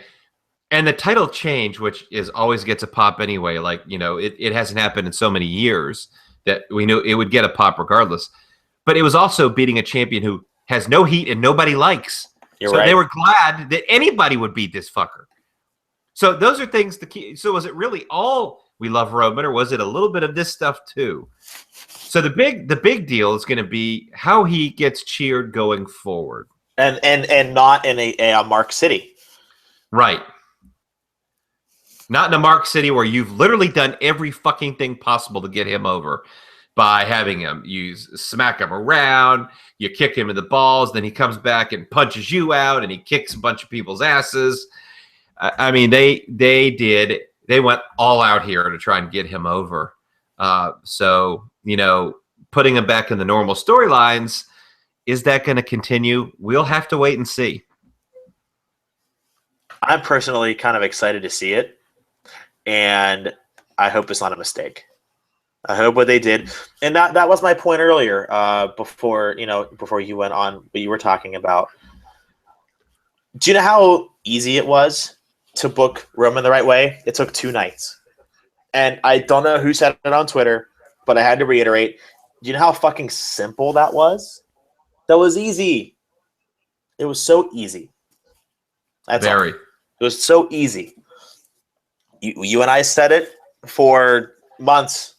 And the title change, which always gets a pop anyway, like, it hasn't happened in so many years that we knew it would get a pop regardless. But it was also beating a champion who has no heat and nobody likes. You're right. They were glad that anybody would beat this fucker. So those are things so was it really all we love Roman, or was it a little bit of this stuff too? So the big deal is going to be how he gets cheered going forward. And not in a Mark City. Right. Not in a Mark City where you've literally done every fucking thing possible to get him over by having him smack him around, you kick him in the balls, then he comes back and punches you out, and he kicks a bunch of people's asses. I mean, they went all out here to try and get him over. So, putting him back in the normal storylines, is that going to continue? We'll have to wait and see. I'm personally kind of excited to see it, and I hope it's not a mistake. I hope what they did, and that was my point earlier. Before you went on, what you were talking about. Do you know how easy it was to book Roman the right way? It took 2 nights, and I don't know who said it on Twitter, but I had to reiterate. Do you know how fucking simple that was? That was easy. It was so easy. That's Very. All. It was so easy. You and I said it for months.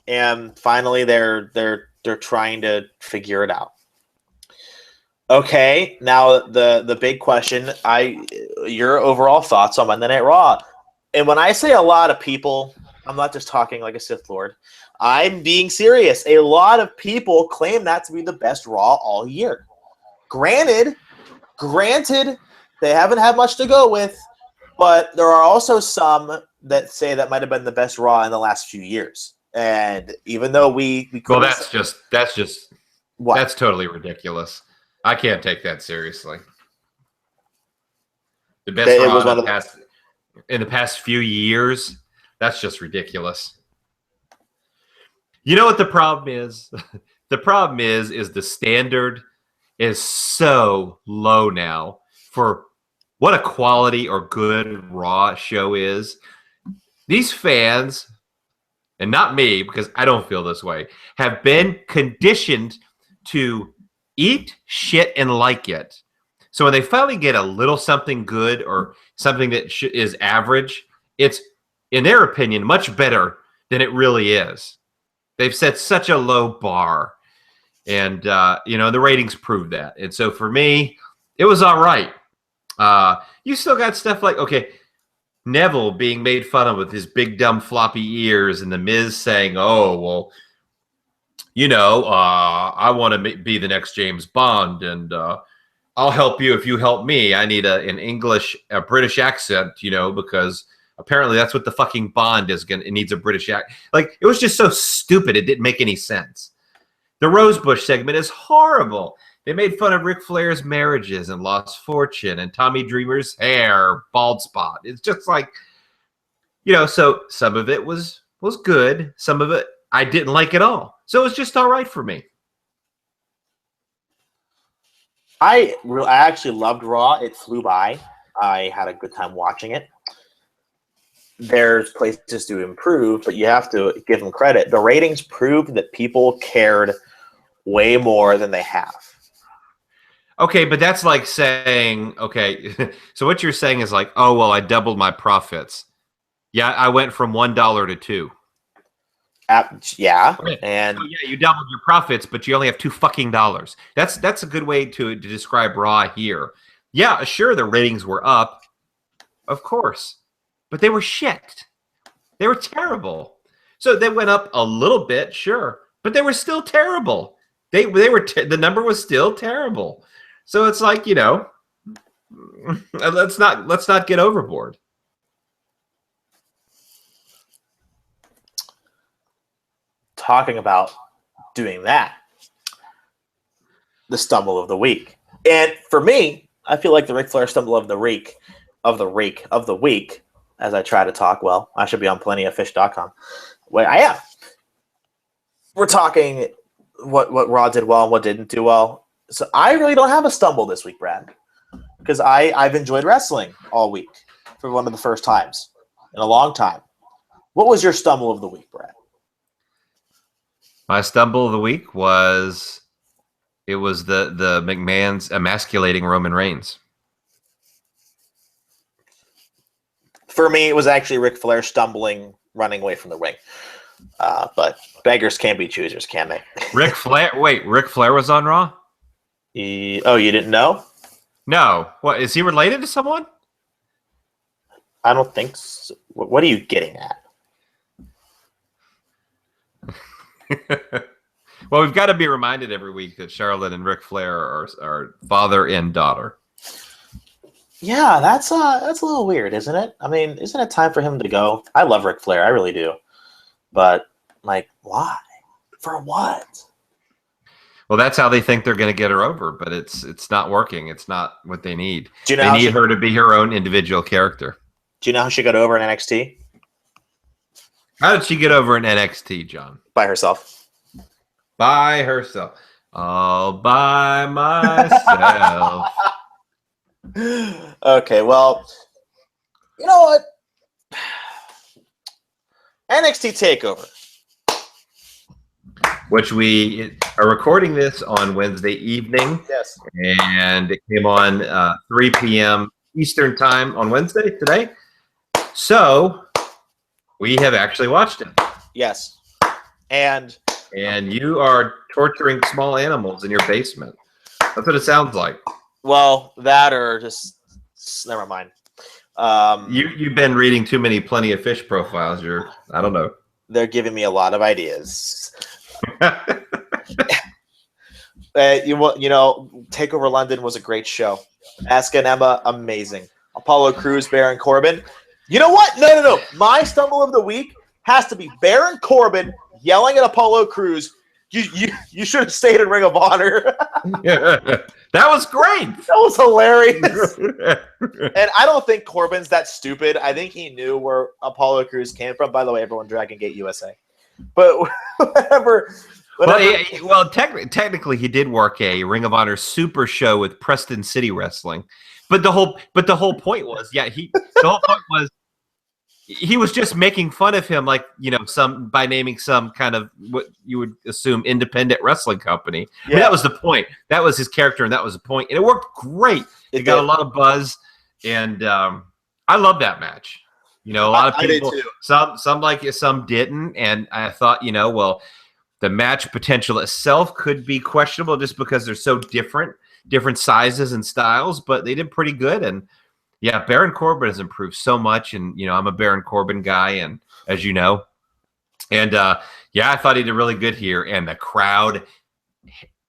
And finally, they're trying to figure it out. Okay, now the big question: your overall thoughts on Monday Night Raw. And when I say a lot of people, I'm not just talking like a Sith Lord. I'm being serious. A lot of people claim that to be the best Raw all year. Granted, they haven't had much to go with, but there are also some that say that might have been the best Raw in the last few years. And even though that's what? That's totally ridiculous. I can't take that seriously. The best It Raw was one of the in the past few years. That's just ridiculous. You know what the problem is? The problem is the standard is so low now for what a quality or good Raw show is. These fans, and not me because I don't feel this way, have been conditioned to eat shit and like it. So when they finally get a little something good or something that is average, it's, in their opinion, much better than it really is. They've set such a low bar. And, the ratings prove that. And so for me, it was all right. You still got stuff like, okay, Neville being made fun of with his big, dumb, floppy ears, and The Miz saying, oh, well, I want to be the next James Bond, and I'll help you if you help me. I need a British accent, because apparently that's what the fucking Bond is it needs a British accent. Like, it was just so stupid. It didn't make any sense. The Rosebush segment is horrible. They made fun of Ric Flair's marriages and lost fortune and Tommy Dreamer's hair, bald spot. It's just like, so some of it was good. Some of it I didn't like at all. So it was just all right for me. I actually loved Raw. It flew by. I had a good time watching it. There's places to improve, but you have to give them credit. The ratings proved that people cared way more than they have. Okay, but that's like saying, okay, so what you're saying is like, oh, well, I doubled my profits. Yeah, I went from $1 to $2. Yeah, okay. And so, yeah, you doubled your profits, but you only have $2 fucking. That's a good way to describe Raw here. Yeah, sure, the ratings were up, of course, but they were shit. They were terrible. So they went up a little bit, sure, but they were still terrible. They were the number was still terrible. So it's like, let's not get overboard. Talking about doing that, the stumble of the week. And for me, I feel like the Ric Flair stumble of the week, as I try to talk. Well, I should be on plentyoffish.com. Well, I am. We're talking what Raw did well and what didn't do well. So I really don't have a stumble this week, Brad, because I've enjoyed wrestling all week for one of the first times in a long time. What was your stumble of the week, Brad? My stumble of the week was the McMahon's emasculating Roman Reigns. For me, it was actually Ric Flair stumbling, running away from the ring. But beggars can't be choosers, can they? Ric Flair was on Raw? Oh, you didn't know? No. What, is he related to someone? I don't think so. What are you getting at? Well, we've got to be reminded every week that Charlotte and Ric Flair are father and daughter. Yeah, that's a little weird, isn't it? I mean, isn't it time for him to go? I love Ric Flair, I really do. But, like, why? For what? Well, that's how they think they're going to get her over, but it's not working. It's not what they need. Do you know they need her to be her own individual character. Do you know how she got over in NXT? How did she get over in NXT, John? By herself. By herself. All by myself. Okay, well, you know what? NXT Takeover. Which we are recording this on Wednesday evening. Yes. And it came on 3 p.m. Eastern time on Wednesday today. So we have actually watched it. Yes. And you are torturing small animals in your basement. That's what it sounds like. Well, that or just never mind. You've bbeen reading too many Plenty of Fish profiles. I don't know. They're giving me a lot of ideas. Takeover London was a great show. Asuka and Emma, amazing. Apollo Crews, Baron Corbin. You know what? No. My stumble of the week has to be Baron Corbin yelling at Apollo Crews. You should have stayed in Ring of Honor. That was great. That was hilarious. And I don't think Corbin's that stupid. I think he knew where Apollo Crews came from. By the way, everyone, Dragon Gate USA. But whatever. Well, technically, he did work a Ring of Honor Super Show with Preston City Wrestling, but the whole point was, he was just making fun of him, like, you know, by naming some kind of what you would assume independent wrestling company. Yeah. I mean, that was the point. That was his character, and that was the point. And it worked great. It got a lot of buzz, and I love that match. You know, a lot of people, some like it, some didn't, and I thought, you know, well, the match potential itself could be questionable just because they're so different sizes and styles, but they did pretty good. And yeah, Baron Corbin has improved so much, and you know, I'm a Baron Corbin guy, and as you know, and yeah, I thought he did really good here, and the crowd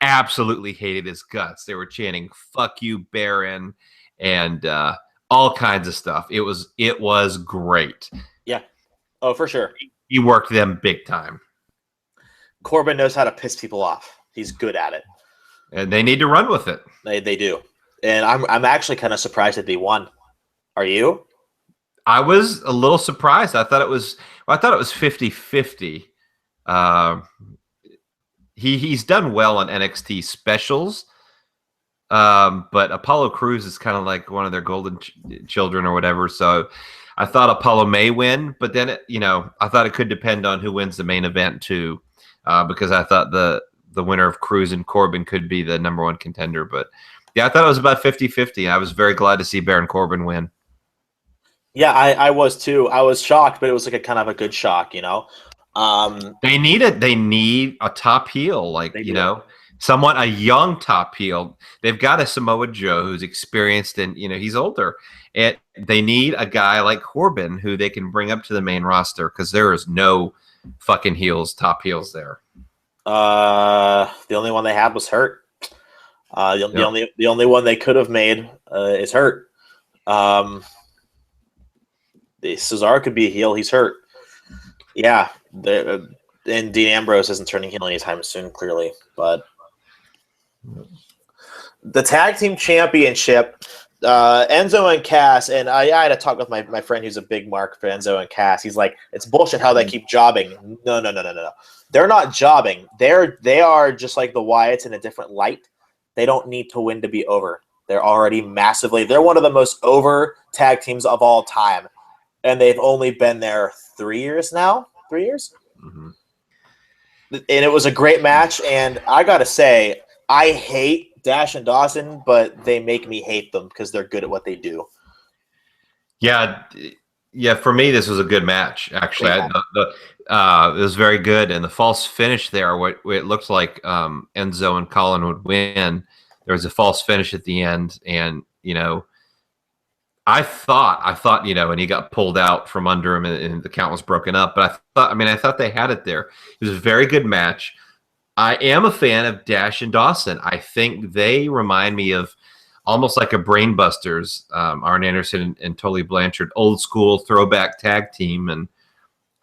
absolutely hated his guts. They were chanting "Fuck you, Baron," and all kinds of stuff. It was great. Yeah, oh for sure. He worked them big time. Corbin knows how to piss people off. He's good at it, and they need to run with it. They do, and I'm actually kind of surprised that they won. Are you? I was a little surprised. I thought it was 50-50. He's done well on NXT specials, but Apollo Crews is kind of like one of their golden children or whatever. So I thought Apollo may win, but then I thought it could depend on who wins the main event too, because I thought the winner of Crews and Corbin could be the number one contender. But yeah, I thought it was about 50-50. I was very glad to see Baron Corbin win. Yeah, I was too. I was shocked, but it was like a kind of a good shock, you know. They need a top heel, like, you know, somewhat a young top heel. They've got a Samoa Joe who's experienced and, you know, he's older. And they need a guy like Corbin who they can bring up to the main roster, because there is no fucking top heels there. The only one they had was Hurt. The only one they could have made is Hurt. Cesaro could be a heel. He's hurt. Yeah, and Dean Ambrose isn't turning heel anytime soon, clearly. But the tag team championship, Enzo and Cass, and I had to talk with my friend who's a big mark for Enzo and Cass. He's like, it's bullshit how they keep jobbing. No. They're not jobbing. They are just like the Wyatts in a different light. They don't need to win to be over. They're already massively. They're one of the most over tag teams of all time. And they've only been there 3 years now. 3 years? Mm-hmm. And it was a great match. And I got to say, I hate Dash and Dawson, but they make me hate them because they're good at what they do. Yeah. For me, this was a good match, actually. It was very good. And the false finish there, what it looked like Enzo and Colin would win, there was a false finish at the end. And, you know, I thought, you know, and he got pulled out from under him and the count was broken up. But I thought they had it there. It was a very good match. I am a fan of Dash and Dawson. I think they remind me of almost like a Brainbusters, Arn Anderson and Tully Blanchard, old school throwback tag team. And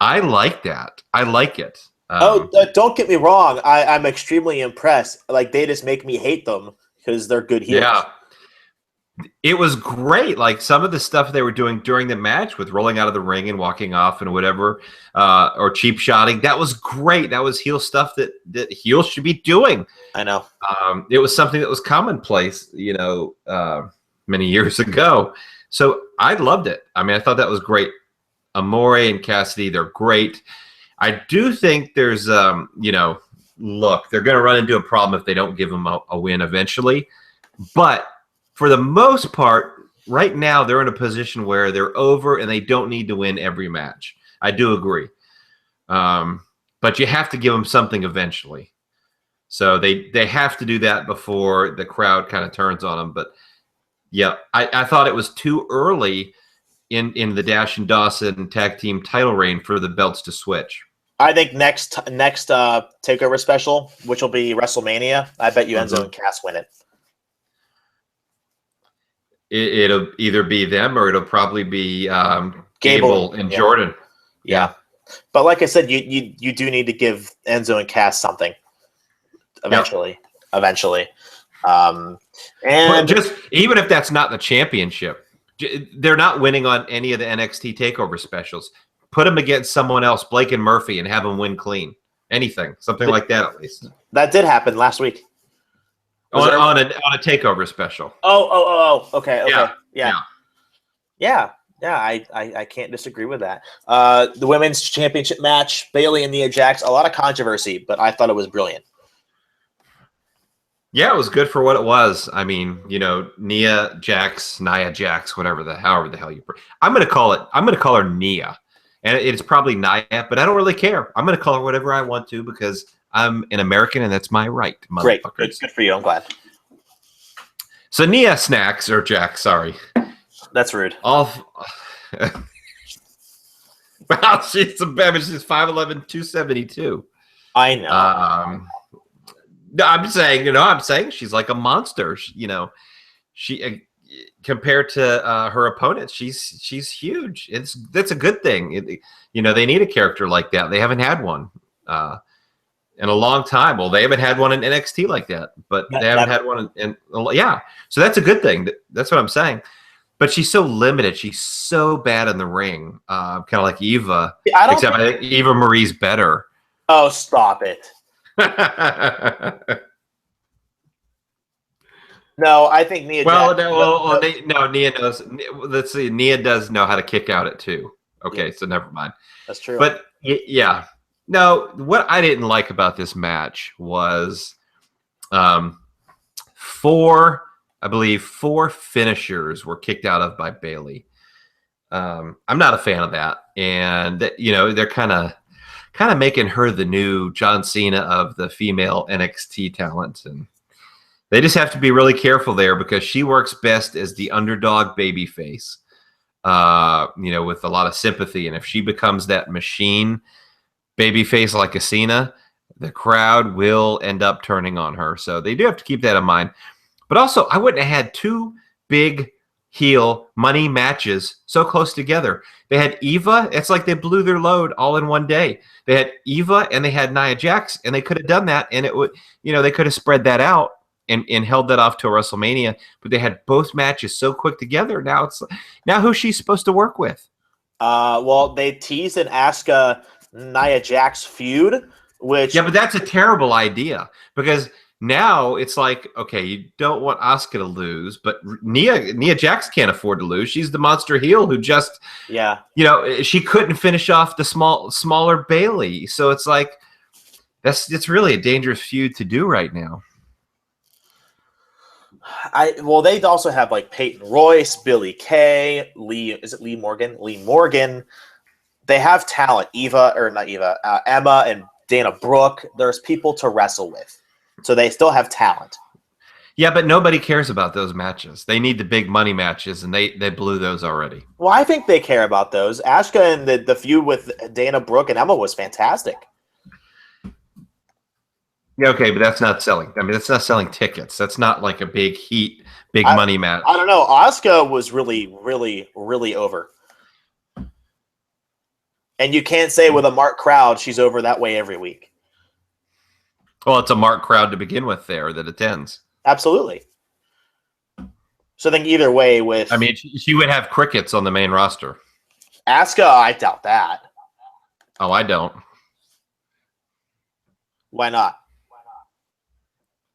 I like that. I like it. Don't get me wrong. I'm extremely impressed. Like, they just make me hate them because they're good heels. Yeah. It was great. Like, some of the stuff they were doing during the match with rolling out of the ring and walking off and whatever, or cheap shotting, that was great. That was heel stuff that heels should be doing. I know. It was something that was commonplace, you know, many years ago. So I loved it. I mean, I thought that was great. Amore and Cassidy, they're great. I do think there's, you know, look, they're going to run into a problem if they don't give them a win eventually. But for the most part, right now, they're in a position where they're over and they don't need to win every match. I do agree. But you have to give them something eventually. So they have to do that before the crowd kind of turns on them. But, yeah, I thought it was too early in the Dash and Dawson tag team title reign for the belts to switch. I think next TakeOver special, which will be WrestleMania, I bet you Enzo and Cass win it. It'll either be them or it'll probably be Gable and Jordan. Yeah. But like I said, you do need to give Enzo and Cass something eventually. And just even if that's not the championship, they're not winning on any of the NXT Takeover specials. Put them against someone else, Blake and Murphy, and have them win clean. Anything, something like that, at least. That did happen last week. On a Takeover special. Okay. Yeah. I can't disagree with that. The women's championship match, Bayley and Nia Jax, a lot of controversy, but I thought it was brilliant. Yeah, it was good for what it was. I mean, Nia Jax, however the hell you. I'm gonna call her Nia, and it's probably Nia, but I don't really care. I'm gonna call her whatever I want to because I'm an American and that's my right. Great, good for you. I'm glad. So Nia Snacks or Jax, sorry. That's rude. Wow, she's 5'11", 272. I know. No, I'm saying she's like a monster. She compared to her opponents, she's huge. That's a good thing. They need a character like that. They haven't had one in a long time. Well, they haven't had one in NXT like that, but they haven't had one in So that's a good thing. That's what I'm saying. But she's so limited. She's so bad in the ring, kind of like Eva. I think Eva Marie's better. Oh, stop it. No, I think Nia. Nia knows. Let's see. Nia does know how to kick out at 2. Okay, yeah. So never mind. That's true. But yeah, no. What I didn't like about this match was, 4 finishers were kicked out of by Bayley. I'm not a fan of that, and they're kind of making her the new John Cena of the female NXT talent. And they just have to be really careful there because she works best as the underdog babyface, with a lot of sympathy. And if she becomes that machine babyface like a Cena, the crowd will end up turning on her. So they do have to keep that in mind. But also, I wouldn't have had 2 big heel money matches so close together. They had Eva. It's like they blew their load all in one day. They had Eva and they had Nia Jax, and they could have done that, and it would, they could have spread that out and held that off to a WrestleMania. But they had both matches so quick together. Now who's she supposed to work with? Well, they teased an Asuka Nia Jax feud, which but that's a terrible idea because. Now it's like, okay, you don't want Asuka to lose, but Nia Jax can't afford to lose. She's the monster heel who just, she couldn't finish off the smaller Bayley. So it's like, it's really a dangerous feud to do right now. They also have like Peyton Royce, Billie Kay, Lee Morgan? Lee Morgan. They have talent. Emma and Dana Brooke. There's people to wrestle with. So they still have talent. Yeah, but nobody cares about those matches. They need the big money matches, and they blew those already. Well, I think they care about those. Asuka and the feud with Dana Brooke and Emma was fantastic. Yeah, okay, but that's not selling. I mean, that's not selling tickets. That's not like a big money match. I don't know. Asuka was really, really, really over. And you can't say with a marked crowd she's over that way every week. Well, it's a marked crowd to begin with there that attends. Absolutely. So I think either way with... I mean, she would have crickets on the main roster. Asuka, I doubt that. Oh, I don't. Why not?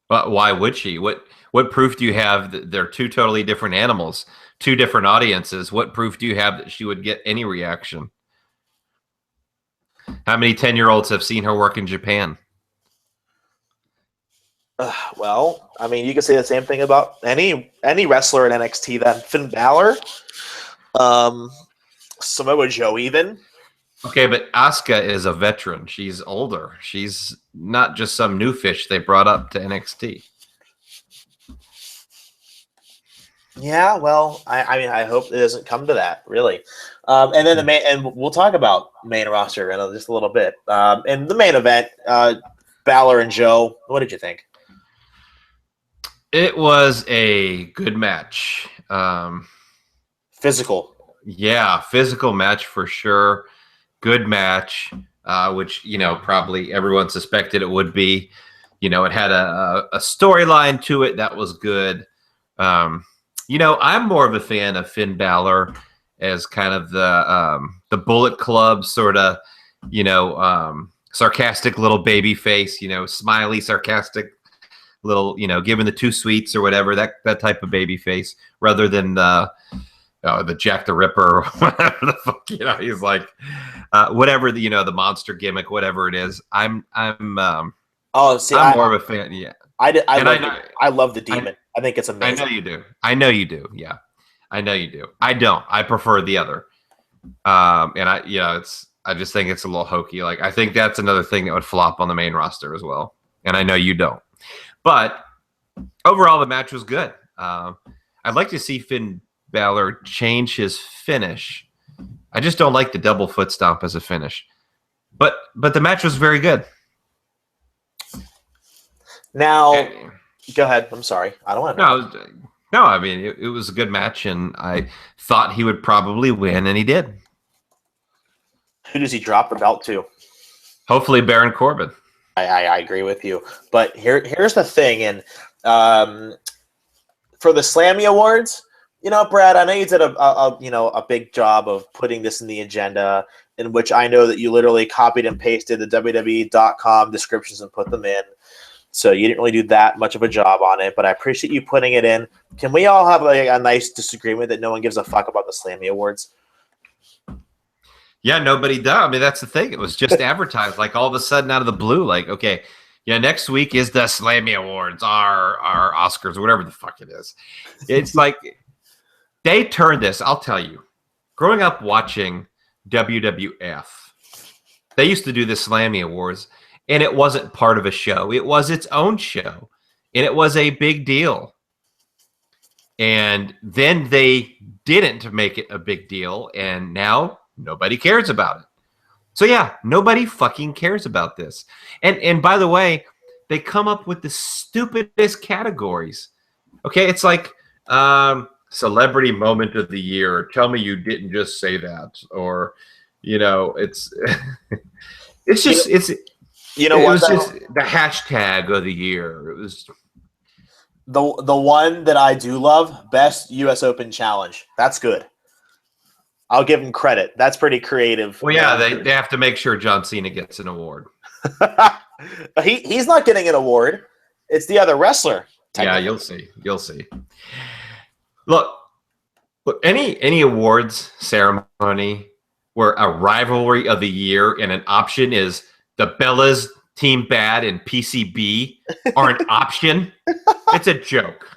But why would she? What proof do you have that they're 2 totally different animals, 2 different audiences? What proof do you have that she would get any reaction? How many 10-year-olds have seen her work in Japan? Well, I mean, you can say the same thing about any wrestler in NXT then. Finn Balor, Samoa Joe even. Okay, but Asuka is a veteran. She's older. She's not just some new fish they brought up to NXT. Yeah, well, I mean, I hope it doesn't come to that, really. And then and we'll talk about main roster in just a little bit. In the main event, Balor and Joe, what did you think? It was a good match. Physical. Yeah, physical match for sure. Good match, which, probably everyone suspected it would be. it had a storyline to it that was good. I'm more of a fan of Finn Balor as kind of the Bullet Club sort of, sarcastic little baby face, smiley, sarcastic little, giving the two sweets or whatever, that type of baby face, rather than the Jack the Ripper or whatever the fuck, he's like, whatever the monster gimmick, whatever it is. I'm more of a fan. Yeah. I love the Demon. I think it's amazing. I know you do. Yeah. I know you do. I don't. I prefer the other. And I just think it's a little hokey. Like, I think that's another thing that would flop on the main roster as well. And I know you don't. But overall, the match was good. I'd like to see Finn Balor change his finish. I just don't like the double foot stomp as a finish. But the match was very good. Now, go ahead. I'm sorry. I don't want to. No, I mean, it was a good match, and I thought he would probably win, and he did. Who does he drop the belt to? Hopefully Baron Corbin. I agree with you. But here's the thing, and for the Slammy Awards, Brad, I know you did a big job of putting this in the agenda, in which I know that you literally copied and pasted the WWE.com descriptions and put them in. So you didn't really do that much of a job on it, but I appreciate you putting it in. Can we all have a nice disagreement that no one gives a fuck about the Slammy Awards? Yeah, nobody does. I mean, that's the thing. It was just advertised, like all of a sudden out of the blue, like, okay, next week is the Slammy Awards, our Oscars, or whatever the fuck it is. It's like they turned this. I'll tell you, growing up watching WWF, they used to do the Slammy Awards, and it wasn't part of a show. It was its own show, and it was a big deal. And then they didn't make it a big deal, and now nobody cares about it. So yeah, nobody fucking cares about this. And by the way, they come up with the stupidest categories. Okay, it's like celebrity moment of the year. Tell me you didn't just say that, or it's it's just it's. It was just the hashtag of the year. It was the one that I do love, best U.S. Open challenge. That's good. I'll give him credit. That's pretty creative. Well, yeah, they have to make sure John Cena gets an award. He's not getting an award. It's the other wrestler. Yeah, you'll see. Look, any awards ceremony where a rivalry of the year and an option is the Bellas, Team Bad, and PCB are an option. It's a joke.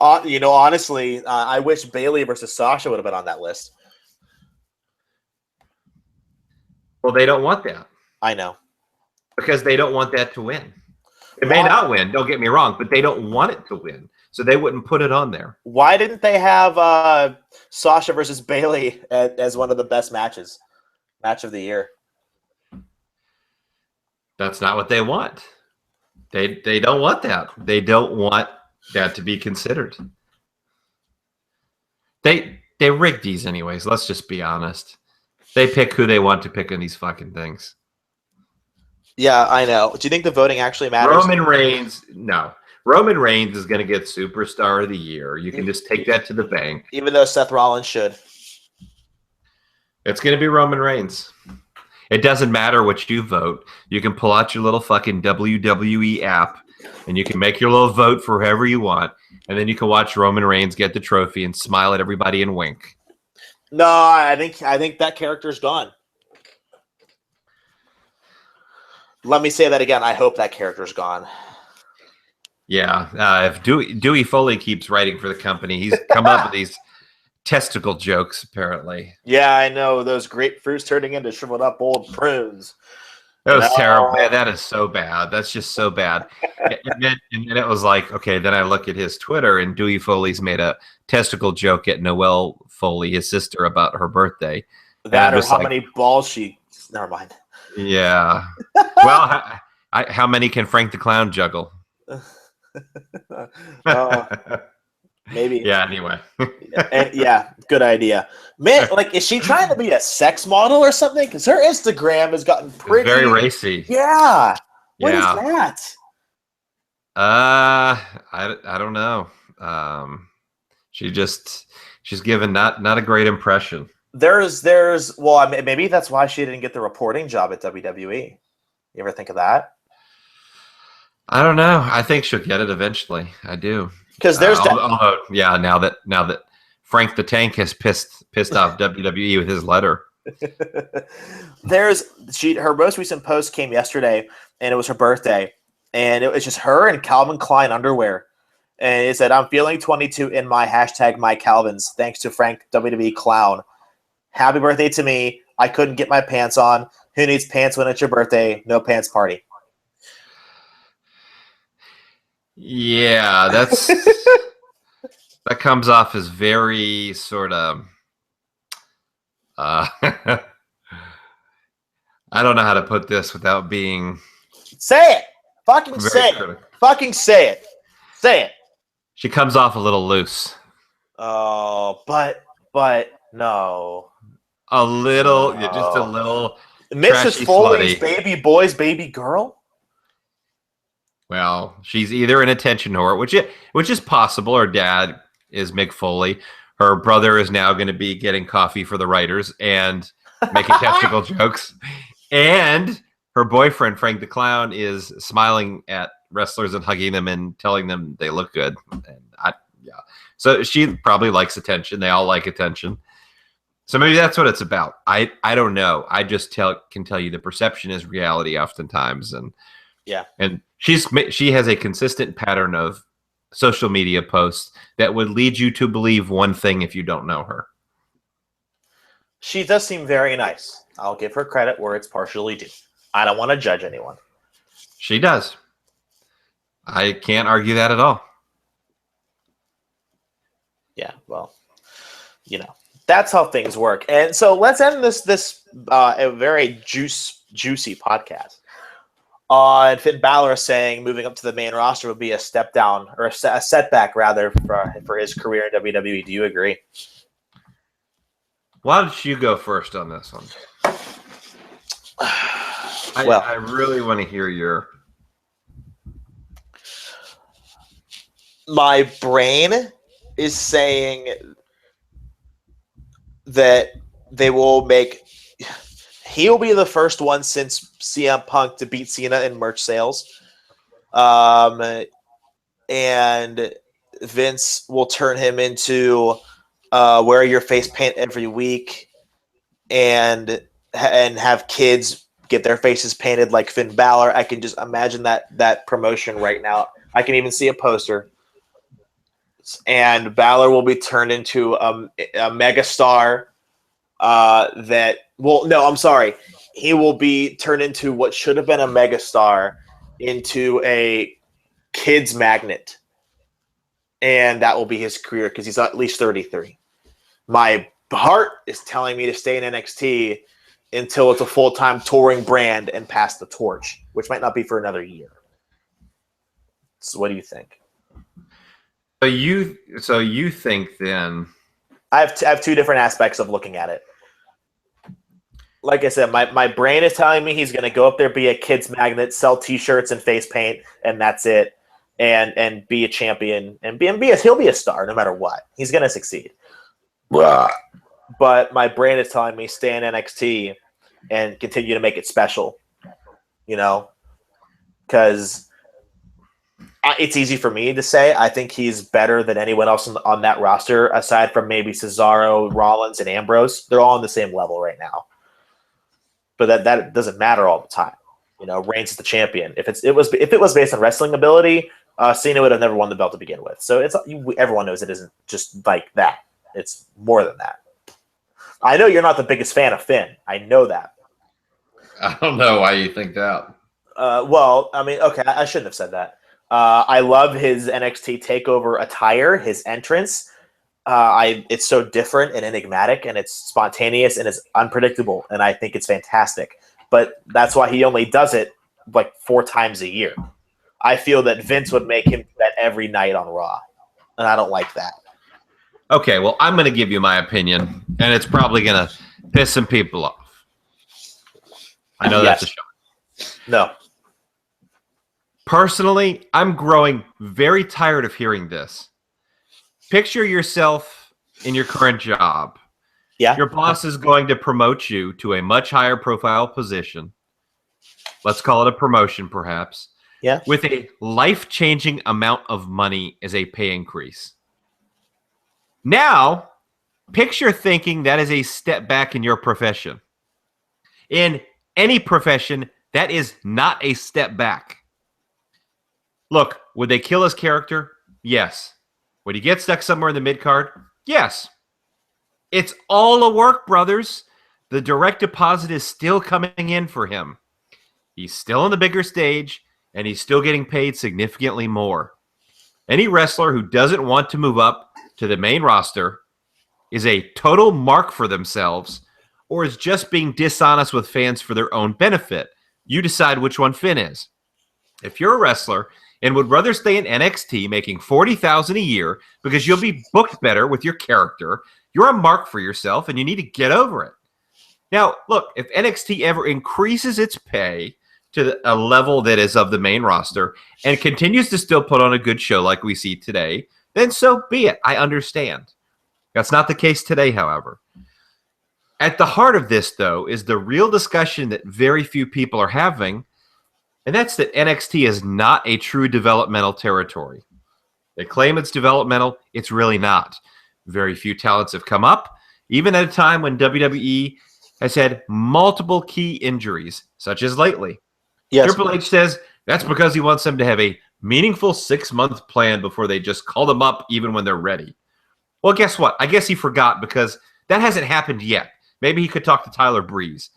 Honestly, I wish Bayley versus Sasha would have been on that list. Well, they don't want that. I know. Because they don't want that to win. It may not win, don't get me wrong, but they don't want it to win. So they wouldn't put it on there. Why didn't they have Sasha versus Bayley as one of the best matches? Match of the year. That's not what they want. They don't want that. They don't want that to be considered. They rig these anyways. Let's just be honest. They pick who they want to pick in these fucking things. Yeah, I know. Do you think the voting actually matters? Roman Reigns, no. Roman Reigns is going to get Superstar of the Year. You can just take that to the bank. Even though Seth Rollins should. It's going to be Roman Reigns. It doesn't matter what you vote. You can pull out your little fucking WWE app, and you can make your little vote for whoever you want, and then you can watch Roman Reigns get the trophy and smile at everybody and wink. No, I think that character's gone. Let me say that again. I hope that character's gone. Yeah, if Dewey Foley keeps writing for the company, he's come up with these testicle jokes, apparently. Yeah, I know. Those grapefruits turning into shriveled up old prunes. That was terrible. Man, that is so bad. That's just so bad. and then it was like, okay, then I look at his Twitter, and Dewey Foley's made a testicle joke at Noelle Foley, his sister, about her birthday. That or how many balls she... Never mind. Yeah. Well, how many can Frank the Clown juggle? Maybe. Yeah. Anyway. And yeah, good idea. Man, like, is she trying to be a sex model or something? Because her Instagram has gotten pretty It's very racy. Yeah. What is Yeah. that? I don't know. She's given not a great impression. There's well, I mean, maybe that's why she didn't get the reporting job at WWE. You ever think of that? I don't know. I think she'll get it eventually. I do. Because there's although, yeah, now that Frank the Tank has pissed off WWE with his letter. Her most recent post came yesterday, and it was her birthday, and it was just her in Calvin Klein underwear, and it said, "I'm feeling 22 in my #MyCalvins. Thanks to Frank WWE Clown. Happy birthday to me. I couldn't get my pants on. Who needs pants when it's your birthday? No pants party." Yeah, that comes off as very sort of. I don't know how to put this without being. Say it. Fucking say it. Fucking say it. Say it. She comes off a little loose. Oh, but no. A little, yeah, just a little. Mrs. Foley's baby boy's baby girl? Well, she's either an attention whore, which is possible. Her dad is Mick Foley. Her brother is now going to be getting coffee for the writers and making technical jokes. And her boyfriend, Frank the Clown, is smiling at wrestlers and hugging them and telling them they look good. And so she probably likes attention. They all like attention. So maybe that's what it's about. I don't know. I just can tell you the perception is reality oftentimes. And yeah. And she has a consistent pattern of social media posts that would lead you to believe one thing if you don't know her. She does seem very nice. I'll give her credit where it's partially due. I don't want to judge anyone. She does. I can't argue that at all. Yeah, well, that's how things work. And so let's end this a very juicy podcast on Finn Balor saying moving up to the main roster would be a step down, or a setback rather, for his career in WWE. Do you agree? Why don't you go first on this one? I really want to hear your. My brain is saying that he'll be the first one since CM Punk to beat Cena in merch sales. And Vince will turn him into wear your face paint every week and have kids get their faces painted like Finn Balor. I can just imagine that promotion right now. I can even see a poster. And Balor will be turned into a megastar he will be turned into what should have been a megastar into a kid's magnet. And that will be his career because he's at least 33. My heart is telling me to stay in NXT until it's a full-time touring brand and pass the torch, which might not be for another year. So what do you think? So you think then? I have two different aspects of looking at it. Like I said, my brain is telling me he's going to go up there, be a kid's magnet, sell T-shirts and face paint, and that's it, and be a champion, and he'll be a star no matter what. He's going to succeed. But my brain is telling me stay in NXT and continue to make it special. Because it's easy for me to say. I think he's better than anyone else on that roster, aside from maybe Cesaro, Rollins, and Ambrose. They're all on the same level right now. But that doesn't matter all the time. Reigns is the champion. If it was based on wrestling ability, Cena would have never won the belt to begin with. So everyone knows it isn't just like that. It's more than that. I know you're not the biggest fan of Finn. I know that. I don't know why you think that. Well, I mean, okay, I shouldn't have said that. I love his NXT Takeover attire, his entrance. It's so different and enigmatic, and it's spontaneous and it's unpredictable, and I think it's fantastic. But that's why he only does it like 4 times a year. I feel that Vince would make him do that every night on Raw, and I don't like that. Okay, well, I'm going to give you my opinion, and it's probably going to piss some people off. I know that's a shock. No. Personally, I'm growing very tired of hearing this. Picture yourself in your current job. Yeah. Your boss is going to promote you to a much higher profile position. Let's call it a promotion, perhaps. Yeah. With a life-changing amount of money as a pay increase. Now, picture thinking that is a step back in your profession. In any profession, that is not a step back. Look, would they kill his character? Yes. Would he get stuck somewhere in the mid-card? Yes. It's all a work, brothers. The direct deposit is still coming in for him. He's still on the bigger stage, and he's still getting paid significantly more. Any wrestler who doesn't want to move up to the main roster is a total mark for themselves or is just being dishonest with fans for their own benefit. You decide which one Finn is. If you're a wrestler and would rather stay in NXT making $40,000 a year because you'll be booked better with your character, you're a mark for yourself and you need to get over it. Now, look, if NXT ever increases its pay to a level that is of the main roster and continues to still put on a good show like we see today, then so be it. I understand. That's not the case today, however. At the heart of this, though, is the real discussion that very few people are having, and that's that NXT is not a true developmental territory. They claim it's developmental. It's really not. Very few talents have come up, even at a time when WWE has had multiple key injuries, such as lately. Yes. Triple H says that's because he wants them to have a meaningful 6-month plan before they just call them up even when they're ready. Well, guess what? I guess he forgot because that hasn't happened yet. Maybe he could talk to Tyler Breeze.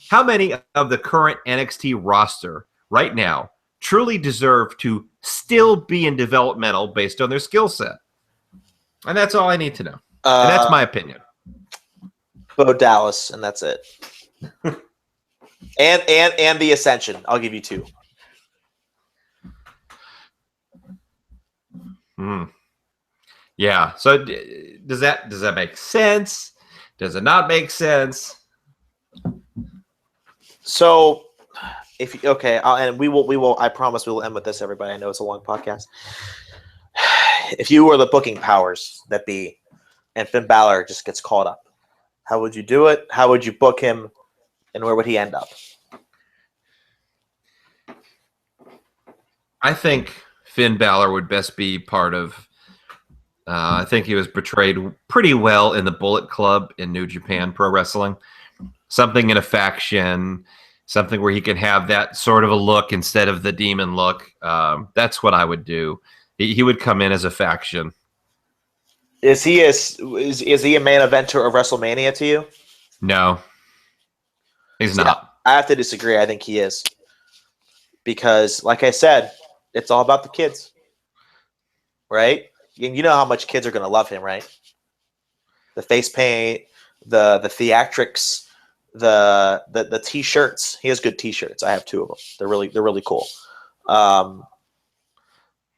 How many of the current NXT roster right now truly deserve to still be in developmental based on their skill set? And that's all I need to know. And that's my opinion. Bo Dallas, and that's it. and the Ascension. I'll give you 2. Yeah. So does that make sense? Does it not make sense? So, and we will. I promise we will end with this, everybody. I know it's a long podcast. If you were the booking powers that be, and Finn Balor just gets called up, how would you do it? How would you book him, and where would he end up? I think Finn Balor would best be part of. I think he was portrayed pretty well in the Bullet Club in New Japan Pro Wrestling. Something in a faction, something where he can have that sort of a look instead of the demon look. That's what I would do. He would come in as a faction. Is he a main eventer of WrestleMania to you? No, he's not. I have to disagree. I think he is. Because, like I said, it's all about the kids. Right? And you know how much kids are going to love him, right? The face paint, the theatrics, the t-shirts. He has good t-shirts. I have 2 of them. They're really cool.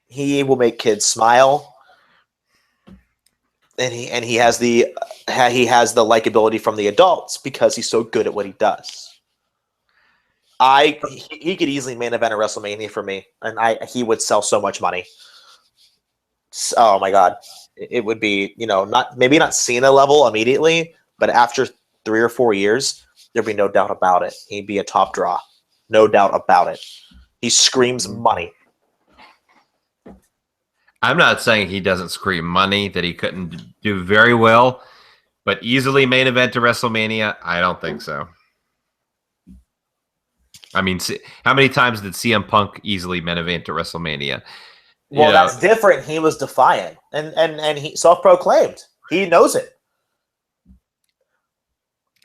He will make kids smile, and he has the likability from the adults because he's so good at what he does. He could easily main event a WrestleMania for me, and he would sell so much money. Oh my God, it would be maybe not Cena level immediately, but after 3 or 4 years, there'd be no doubt about it. He'd be a top draw, no doubt about it. He screams money. I'm not saying he doesn't scream money, that he couldn't do very well, but easily main event to WrestleMania, I don't think so. I mean, how many times did CM Punk easily main event to WrestleMania? Well, that's different. He was defiant, and he self-proclaimed. He knows it.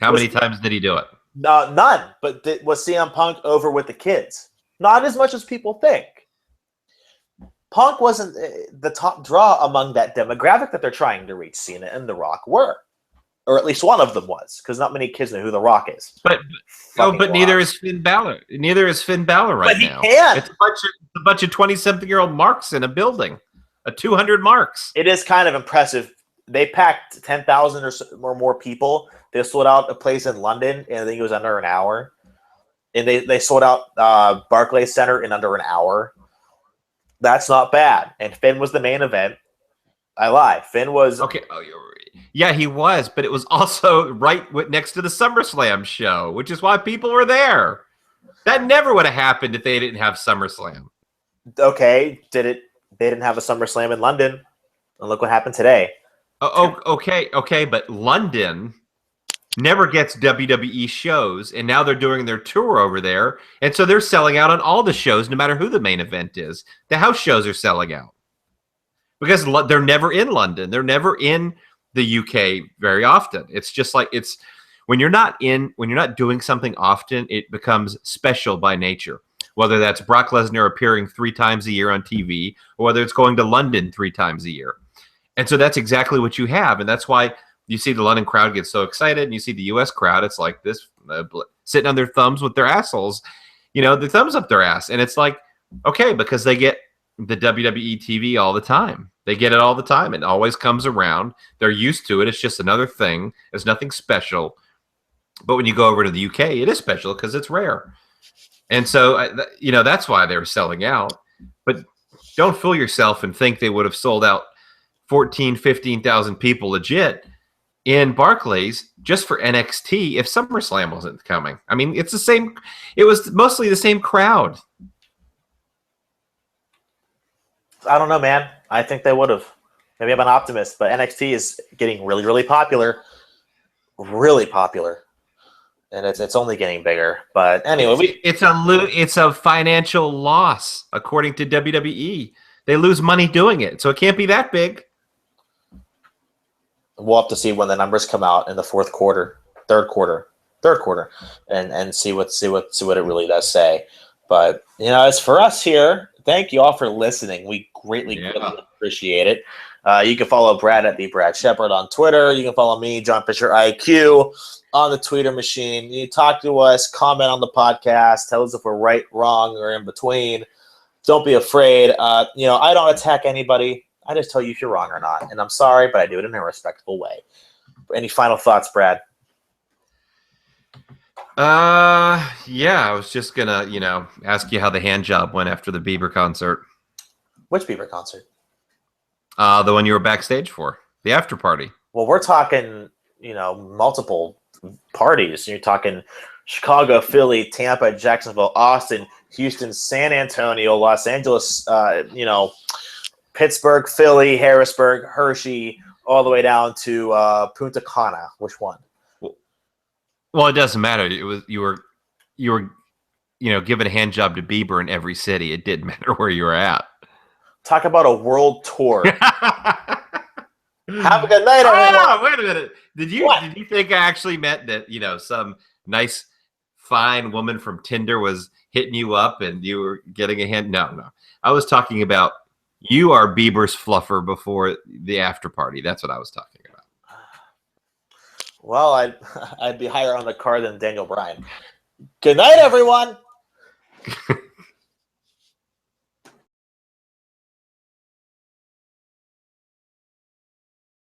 How many times did he do it? None. But was CM Punk over with the kids? Not as much as people think. Punk wasn't the top draw among that demographic that they're trying to reach. Cena and The Rock were. Or at least one of them was, because not many kids know who The Rock is. But neither is Finn Balor. Neither is Finn Balor right now. But he can. It's a bunch of 20-something-year-old marks in a building. 200 marks. It is kind of impressive they packed 10,000 or more people. They sold out a place in London, and I think it was under an hour. And they sold out Barclays Center in under an hour. That's not bad. And Finn was the main event. I lie. Finn was okay. Oh, yeah, he was, but it was also right next to the SummerSlam show, which is why people were there. That never would have happened if they didn't have SummerSlam. Okay. They didn't have a SummerSlam in London, and look what happened today. Okay, but London never gets WWE shows, and now they're doing their tour over there, and so they're selling out on all the shows, no matter who the main event is. The house shows are selling out because they're never in London. They're never in the UK very often. It's just like when you're not doing something often, it becomes special by nature. Whether that's Brock Lesnar appearing 3 times a year on TV, or whether it's going to London 3 times a year. And so that's exactly what you have. And that's why you see the London crowd get so excited, and you see the U.S. crowd, it's like this, sitting on their thumbs with their assholes, the thumbs up their ass. And it's like, okay, because they get the WWE TV all the time. They get it all the time. It always comes around. They're used to it. It's just another thing. There's nothing special. But when you go over to the UK, it is special because it's rare. And so, that's why they're selling out. But don't fool yourself and think they would have sold out 14,000, 15,000 people legit in Barclays just for NXT if SummerSlam wasn't coming. I mean, it's the same. It was mostly the same crowd. I don't know, man. I think they would have. Maybe I'm an optimist, but NXT is getting really, really popular. Really popular. And it's only getting bigger. But anyway, it's a financial loss, according to WWE. They lose money doing it, so it can't be that big. We'll have to see when the numbers come out in the third quarter, and see what it really does say. But as for us here, thank you all for listening. We greatly appreciate it. You can follow Brad at the Brad Shepard on Twitter. You can follow me, John Fisher IQ, on the Twitter machine. You talk to us, comment on the podcast, tell us if we're right, wrong, or in between. Don't be afraid. I don't attack anybody. I just tell you if you're wrong or not. And I'm sorry, but I do it in a respectful way. Any final thoughts, Brad? Yeah, I was just gonna, ask you how the hand job went after the Bieber concert. Which Bieber concert? The one you were backstage for, the after party. Well, we're talking, multiple parties. You're talking Chicago, Philly, Tampa, Jacksonville, Austin, Houston, San Antonio, Los Angeles, Pittsburgh, Philly, Harrisburg, Hershey, all the way down to Punta Cana. Which one? Well, it doesn't matter. It was you were giving a hand job to Bieber in every city. It didn't matter where you were at. Talk about a world tour. Have a good night, everyone. Oh, wait a minute. Did you think I actually meant that some nice, fine woman from Tinder was hitting you up and you were getting a hand? No. I was talking about you are Bieber's fluffer before the after party. That's what I was talking about. Well, I'd be higher on the card than Daniel Bryan. Good night, everyone.